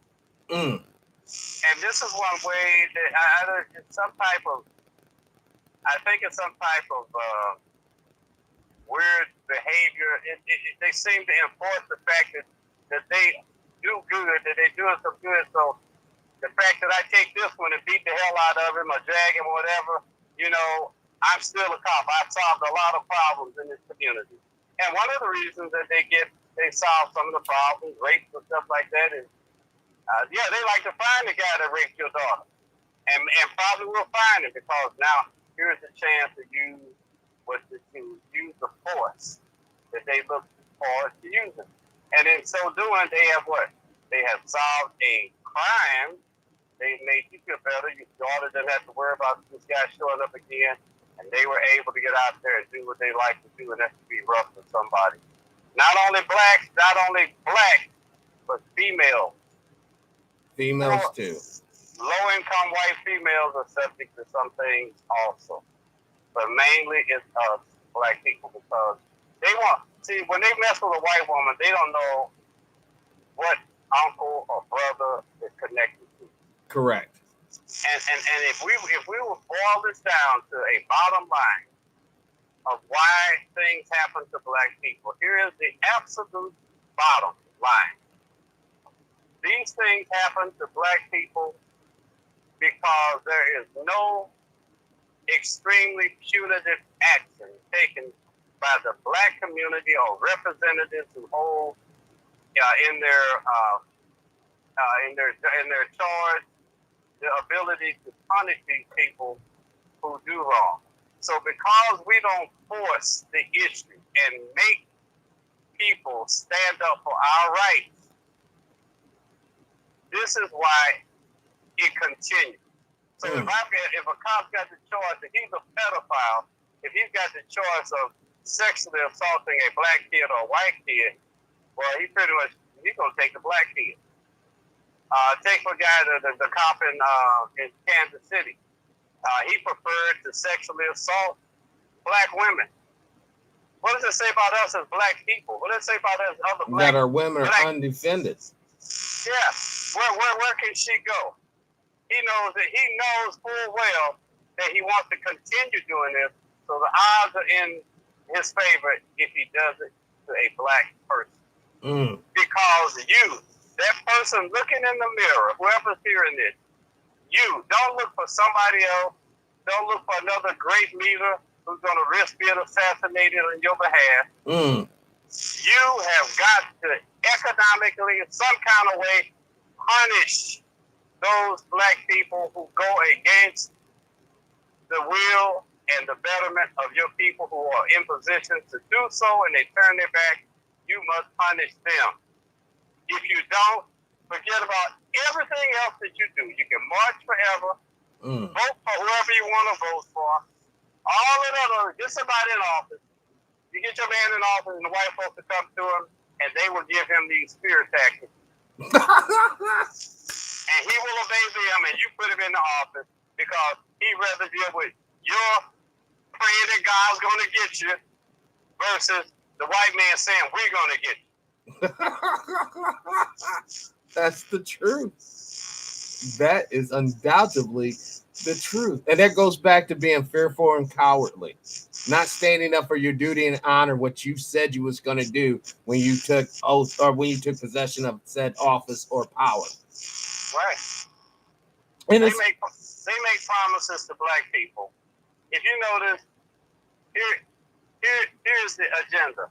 And this is one way that it's some type of, I think it's some type of weird behavior. They seem to enforce the fact that they do good, that they're doing some good. So the fact that I take this one and beat the hell out of him or drag him or whatever, I'm still a cop. I've solved a lot of problems in this community. And one of the reasons that they solve some of the problems, rapes and stuff like that, is, they like to find the guy that raped your daughter. And probably will find him because now here's a chance to use the force that they look for to use it. And in so doing, they have what? They have solved a crime. They made you feel better. Your daughter didn't have to worry about this guy showing up again. And they were able to get out there and do what they like to do, and that's to be rough with somebody. Not only black, but females. Females too. Low-income white females are subject to some things also. But mainly it's us, black people, because when they mess with a white woman, they don't know what uncle or brother is connected to. Correct. And if we will boil this down to a bottom line, of why things happen to black people. Here is the absolute bottom line. These things happen to black people because there is no extremely punitive action taken by the black community or representatives who hold in their charge the ability to punish these people who do wrong. So because we don't force the issue and make people stand up for our rights, this is why it continues. So if a cop got the choice, if he's a pedophile, if he's got the choice of sexually assaulting a black kid or a white kid, well, he's gonna take the black kid. Take for a guy, the cop in Kansas City. He preferred to sexually assault black women. What does it say about us as black people? What does it say about us other black? That our women are undefended. Yeah. Where can she go? He knows full well that he wants to continue doing this. So the odds are in his favor if he does it to a black person. Because that person looking in the mirror, whoever's hearing this, don't look for somebody else. Don't look for another great leader who's going to risk being assassinated on your behalf. You have got to economically, in some kind of way, punish those black people who go against the will and the betterment of your people who are in position to do so, and they turn their back. You must punish them. If you don't, forget about everything else that you do. You can march forever, vote for whoever you want to vote for. All of that, get somebody in office. You get your man in office, and the white folks will come to him, and they will give him these spirit taxes. And he will obey them, and you put him in the office because he'd rather deal with your praying that God's going to get you versus the white man saying, we're going to get you. That's the truth. That is undoubtedly the truth. And that goes back to being fearful and cowardly. Not standing up for your duty and honor, what you said you was going to do when you took oath or when you took possession of said office or power. Right. And they make promises to black people. If you notice, here's the agenda.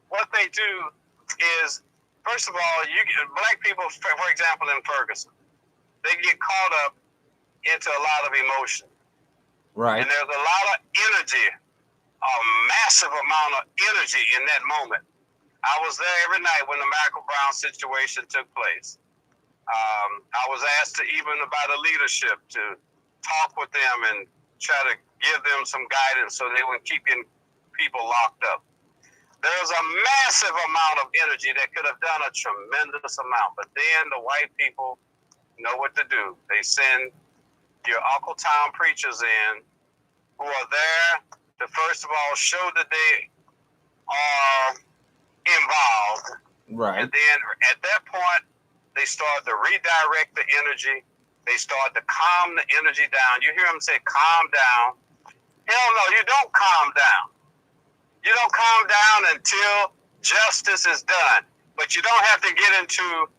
What they do is, first of all, black people, for example, in Ferguson, they get caught up into a lot of emotion. Right. And there's a lot of energy, a massive amount of energy in that moment. I was there every night when the Michael Brown situation took place. I was asked by the leadership to talk with them and try to give them some guidance so they wouldn't keep people locked up. There's a massive amount of energy that could have done a tremendous amount, but then the white people know what to do. They send your Uncle Tom preachers in who are there to, first of all, show that they are involved. Right. And then at that point, they start to redirect the energy. They start to calm the energy down. You hear them say, calm down. Hell no, you don't calm down. You don't calm down until justice is done. But you don't have to get into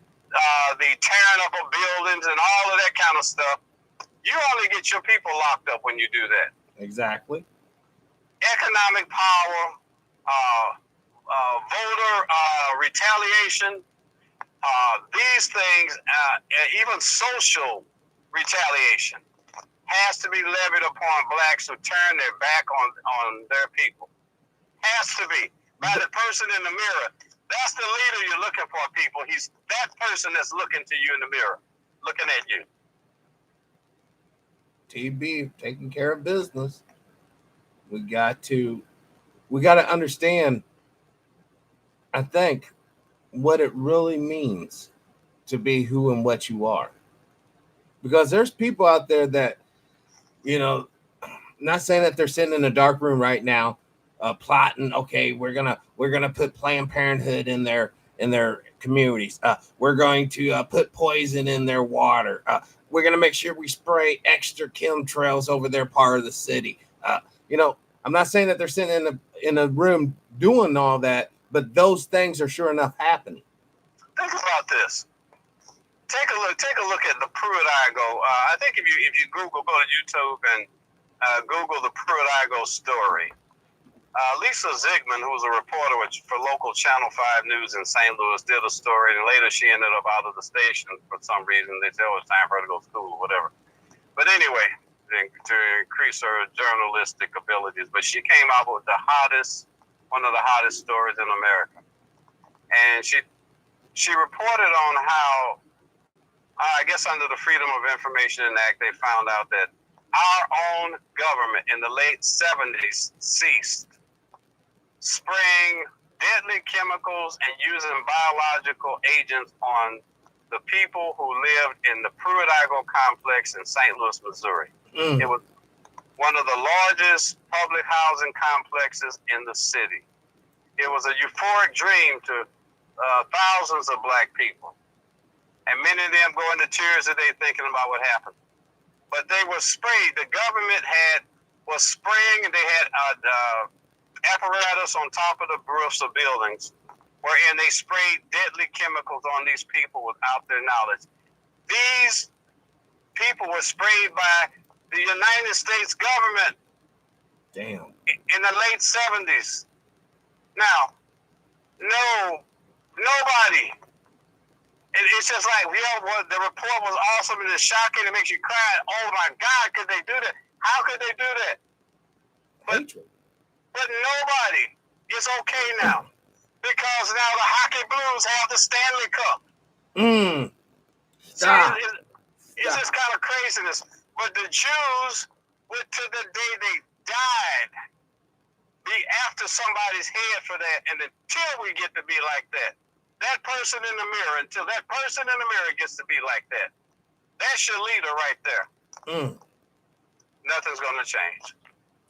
the tearing up of buildings and all of that kind of stuff. You only get your people locked up when you do that. Exactly. Economic power, voter retaliation, these things, even social retaliation, has to be levied upon blacks who turn their back on their people. Has to be. By the person in the mirror. That's the leader you're looking for, people. He's that person that's looking to you in the mirror, looking at you. TB, taking care of business. We got to understand, I think, what it really means to be who and what you are. Because there's people out there that, not saying that they're sitting in a dark room right now, plotting, okay, we're gonna put Planned Parenthood in their communities. We're going to put poison in their water. We're gonna make sure we spray extra chemtrails over their part of the city. I'm not saying that they're sitting in a room doing all that, but those things are sure enough happening. Think about this. Take a look at the Pruitt-Igoe. I think if you go to YouTube and Google the Pruitt-Igoe story. Lisa Zigman, who was a reporter for local Channel 5 News in St. Louis, did a story, and later she ended up out of the station for some reason. They said it was time for her to go to school or whatever. But anyway, to increase her journalistic abilities. But she came out with one of the hottest stories in America. And she reported on how, I guess under the Freedom of Information Act, they found out that our own government in the late 70s ceased spraying deadly chemicals and using biological agents on the people who lived in the Pruitt-Igoe complex in St. Louis, Missouri. It was one of the largest public housing complexes in the city. It was a euphoric dream to thousands of black people. And many of them go into tears today thinking about what happened. But they were sprayed. The government was spraying, and they had apparatus on top of the roofs of buildings, wherein they sprayed deadly chemicals on these people without their knowledge. These people were sprayed by the United States government. Damn. In the late 70s. Now, nobody. And it's just like, the report was awesome and it's shocking. It makes you cry. Oh my God, could they do that? How could they do that? But nobody is okay now, because now the hockey Blues have the Stanley Cup. Stop. It's just kind of craziness. But the Jews, to the day they died, be after somebody's head for that. And until we get to be like that, that person in the mirror, until that person in the mirror gets to be like that, that's your leader right there. Nothing's going to change.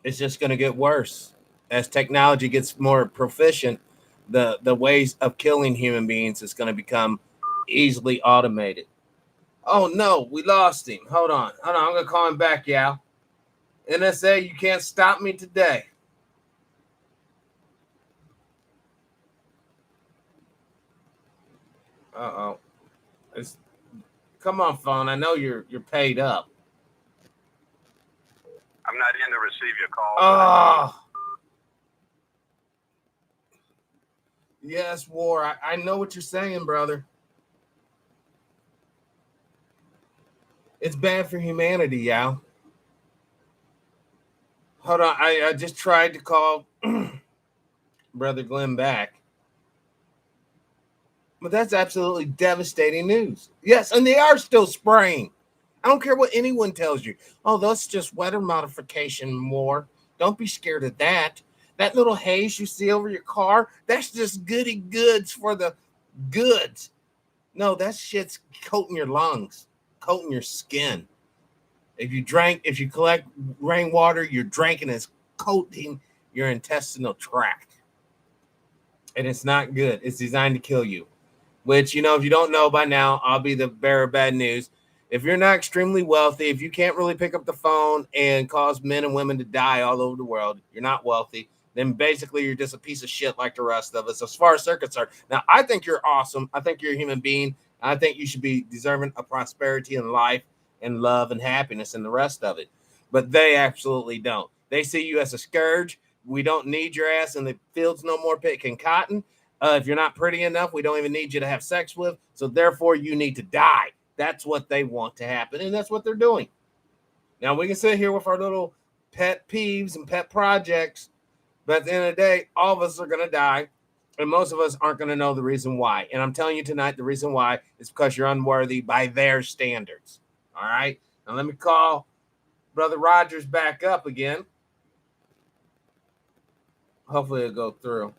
It's just going to get worse. As technology gets more proficient, the ways of killing human beings is going to become easily automated. Oh, no, we lost him. Hold on. I'm going to call him back, Yao. NSA, you can't stop me today. Uh-oh. Come on, phone. I know you're paid up. I'm not in to receive your call. Oh. Yes, War. I know what you're saying, brother. It's bad for humanity, Yao. Hold on. I just tried to call Brother Glenn back. But that's absolutely devastating news. Yes, and they are still spraying. I don't care what anyone tells you. Oh, that's just weather modification, more. Don't be scared of that. That little haze you see over your car, that's just goody goods for the goods. No, that shit's coating your lungs, coating your skin. If you collect rainwater, you're drinking, it's coating your intestinal tract. And it's not good. It's designed to kill you. Which, if you don't know by now, I'll be the bearer of bad news. If you're not extremely wealthy, if you can't really pick up the phone and cause men and women to die all over the world, you're not wealthy, then basically you're just a piece of shit like the rest of us, as far as they're concerned. Now, I think you're awesome. I think you're a human being. I think you should be deserving of prosperity in life and love and happiness and the rest of it. But they absolutely don't. They see you as a scourge. We don't need your ass in the fields no more picking cotton. If you're not pretty enough, we don't even need you to have sex with. So therefore, you need to die. That's what they want to happen, and that's what they're doing. Now, we can sit here with our little pet peeves and pet projects, but at the end of the day, all of us are going to die, and most of us aren't going to know the reason why. And I'm telling you tonight, the reason why is because you're unworthy by their standards. All right? Now, let me call Brother Rogers back up again. Hopefully it'll go through.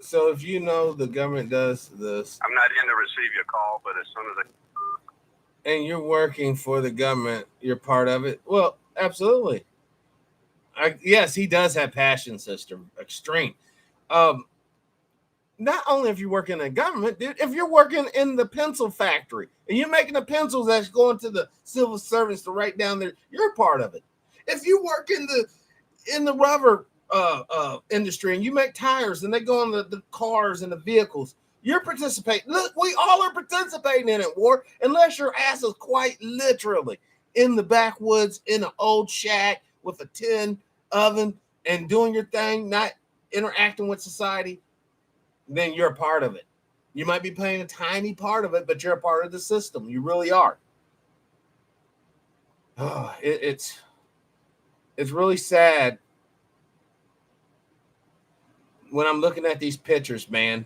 So if you know the government does this, I'm not in to receive your call, but as soon as and you're working for the government, you're part of it. Well, absolutely. Yes, he does have passion, sister, extreme. not only if you're working in government, dude, if you're working in the pencil factory and you're making the pencils that's going to the civil service to write down there, you're a part of it. If you work in the rubber industry and you make tires and they go on the cars and the vehicles, you're participating. Look, we all are participating in it, War, unless your ass is quite literally in the backwoods in an old shack with a tin oven and doing your thing, not interacting with society, then you're a part of it. You might be playing a tiny part of it, but you're a part of the system. You really are. Oh, it's really sad when I'm looking at these pictures, man.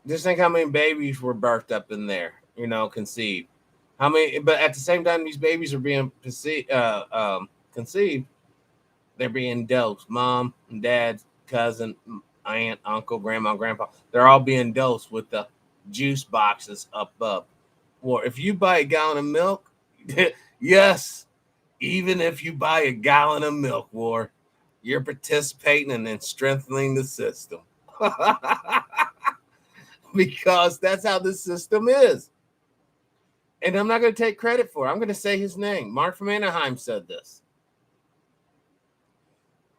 Just think how many babies were birthed up in there, conceived. How many? But at the same time, these babies are being conceived. They're being dosed. Mom, dad, cousin, aunt, uncle, grandma, grandpa. They're all being dosed with the juice boxes up above. Or if you buy a gallon of milk, yes, even if you buy a gallon of milk, War, you're participating and then strengthening the system. Because that's how the system is. And I'm not going to take credit for it. I'm going to say his name. Mark from Anaheim said this.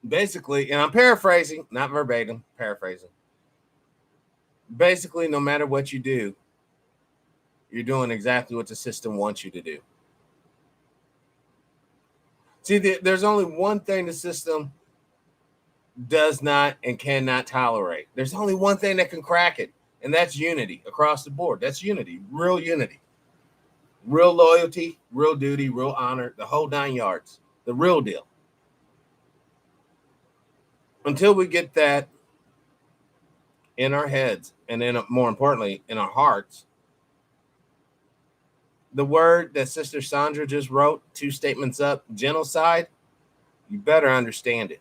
Basically, and I'm paraphrasing, not verbatim, paraphrasing. Basically, no matter what you do, you're doing exactly what the system wants you to do. See, there's only one thing the system does not and cannot tolerate. There's only one thing that can crack it, and that's unity across the board. That's unity, real loyalty, real duty, real honor, the whole 9 yards, the real deal. Until we get that in our heads and then more importantly in our hearts, the word that Sister Sandra just wrote 2 statements up, genocide, you better understand it.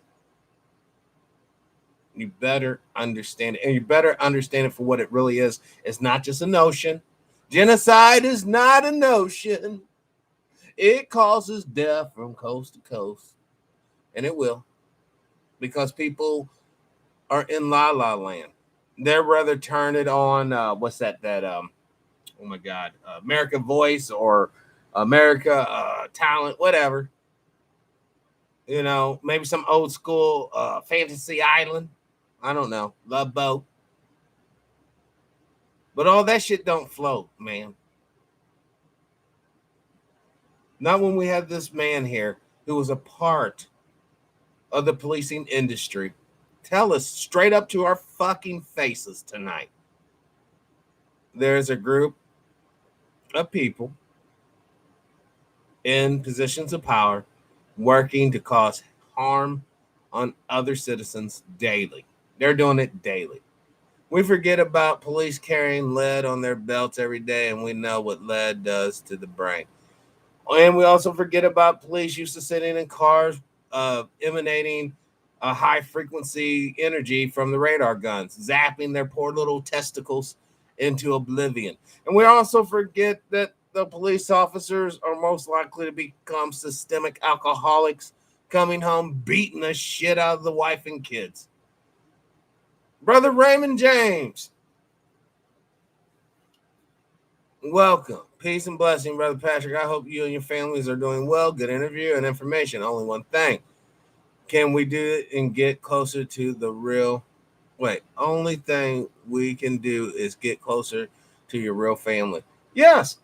You better understand it. And you better understand it for what it really is. It's not just a notion. Genocide is not a notion. It causes death from coast to coast. And it will. Because people are in la la land. They'd rather turn it on, what's that, oh my God, America Voice or America Talent, whatever. Maybe some old school Fantasy Island. I don't know. Love Boat. But all that shit don't float, man. Not when we have this man here who was a part of the policing industry tell us straight up to our fucking faces tonight. There's a group of people in positions of power working to cause harm on other citizens daily. They're doing it daily. We forget about police carrying lead on their belts every day, and we know what lead does to the brain. And we also forget about police used to sitting in cars emanating a high frequency energy from the radar guns, zapping their poor little testicles into oblivion. And we also forget that the police officers are most likely to become systemic alcoholics, coming home beating the shit out of the wife and kids. Brother Raymond James, welcome. Peace and blessing, Brother Patrick. I hope you and your families are doing well. Good interview and information. Only one thing. Can we do it and get closer to the real? Only thing we can do is get closer to your real family. Yes.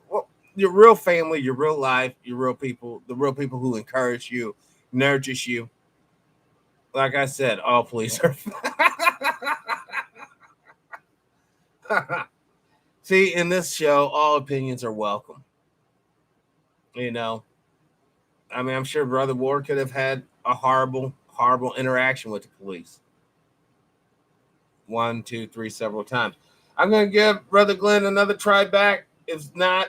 Well, your real family, your real life, your real people, the real people who encourage you, nurtures you. Like I said, all police are. See, in this show, all opinions are welcome. I'm sure Brother Ward could have had a horrible, horrible interaction with the police. 1, 2, 3, several times. I'm going to give Brother Glenn another try back. If not,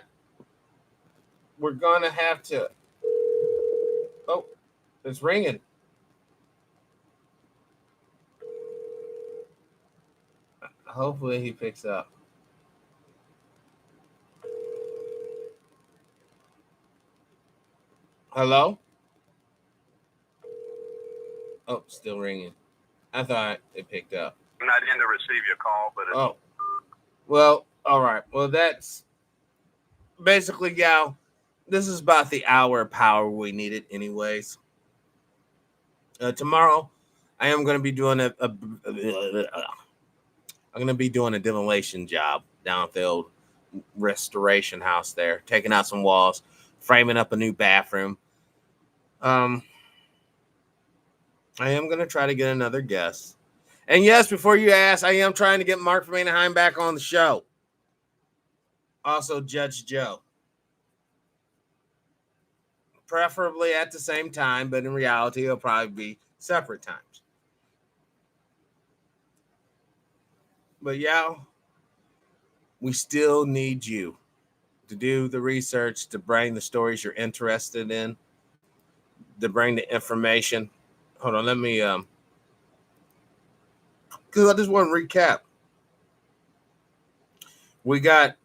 we're going to have to. Oh, it's ringing. Hopefully he picks up. Hello? Oh, still ringing. I thought it picked up. not in to receive your call, but Oh, well, all right. Well, that's basically, gal. This is about the hour of power we needed, anyways. Tomorrow, I am going to be doing I'm going to be doing a demolition job down at the old restoration house there, taking out some walls, framing up a new bathroom. I am going to try to get another guest. And yes, before you ask, I am trying to get Mark from Anaheim back on the show. Also, Judge Joe. Preferably at the same time, but in reality, it'll probably be separate times. But yeah, we still need you to do the research, to bring the stories you're interested in, to bring the information. Hold on, let me because I just want to recap. We got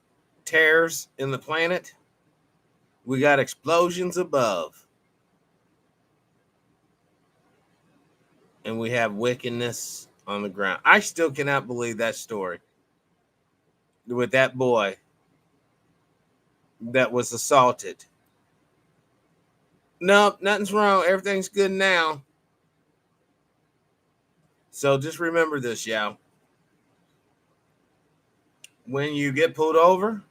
tears in the planet. We got explosions above. And we have wickedness on the ground. I still cannot believe that story with that boy that was assaulted. Nope, nothing's wrong. Everything's good now. So just remember this, y'all. When you get pulled over,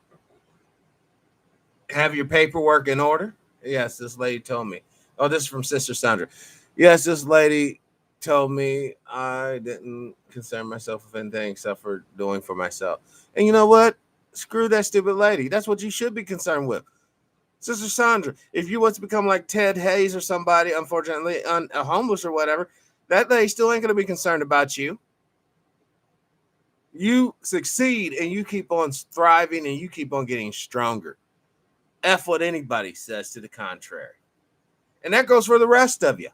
have your paperwork in order. Yes, this lady told me. Oh, this is from Sister Sandra. Yes, this lady told me I didn't concern myself with anything except for doing for myself. And you know what? Screw that stupid lady. That's what you should be concerned with. Sister Sandra, if you was to become like Ted Hayes or somebody, unfortunately, homeless or whatever, that lady still ain't going to be concerned about you. You succeed and you keep on thriving and you keep on getting stronger. F what anybody says to the contrary. And that goes for the rest of you.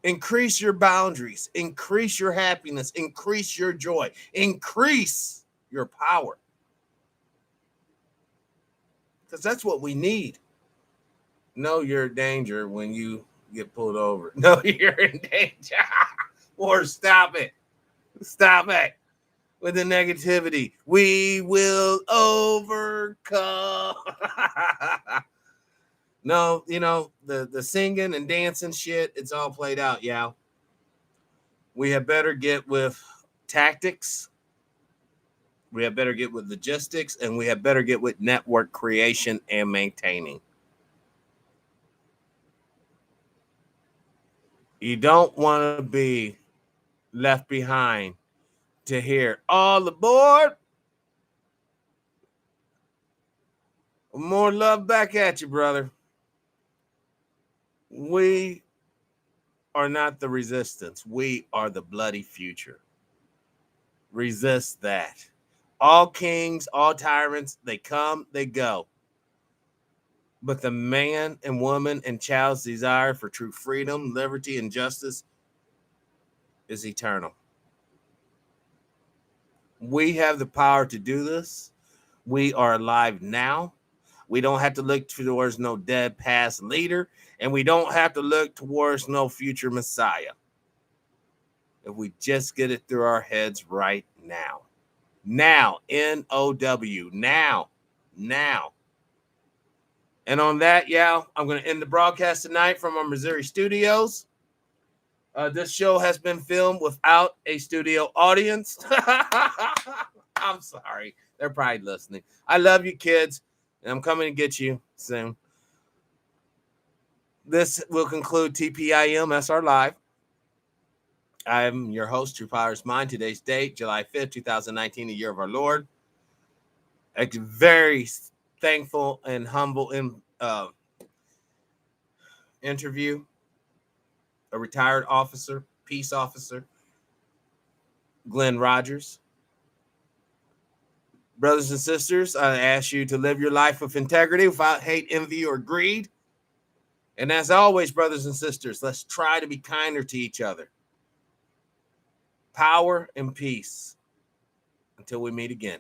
Increase your boundaries, increase your happiness, increase your joy, increase your power. Because that's what we need. Know you're in danger when you get pulled over. No, you're in danger. Or stop it. Stop it with the negativity. We will overcome. No, you know, the singing and dancing shit, it's all played out, yeah. We had better get with tactics. We had better get with logistics, and we had better get with network creation and maintaining. You don't want to be left behind to hear all aboard. More love back at you, brother. We are not the resistance. We are the bloody future. Resist that. All kings, all tyrants, they come, they go. But the man and woman and child's desire for true freedom, liberty, and justice is eternal. We have the power to do this. We are alive now. We don't have to look towards no dead past leader, and we don't have to look towards no future Messiah. If we just get it through our heads right now. Now, N-O-W, now. And on that, I'm going to end the broadcast tonight from our Missouri studios. This show has been filmed without a studio audience. I'm sorry. They're probably listening. I love you, kids, and I'm coming to get you soon. This will conclude TPIM SR Live. I'm your host, TruePowerIsMine. Today's date, July 5th, 2019, the year of our Lord. A very thankful and humble interview. A retired officer, peace officer, Glenn Rogers. Brothers and sisters, I ask you to live your life with integrity without hate, envy, or greed. And as always, brothers and sisters, let's try to be kinder to each other. Power and peace. Until we meet again.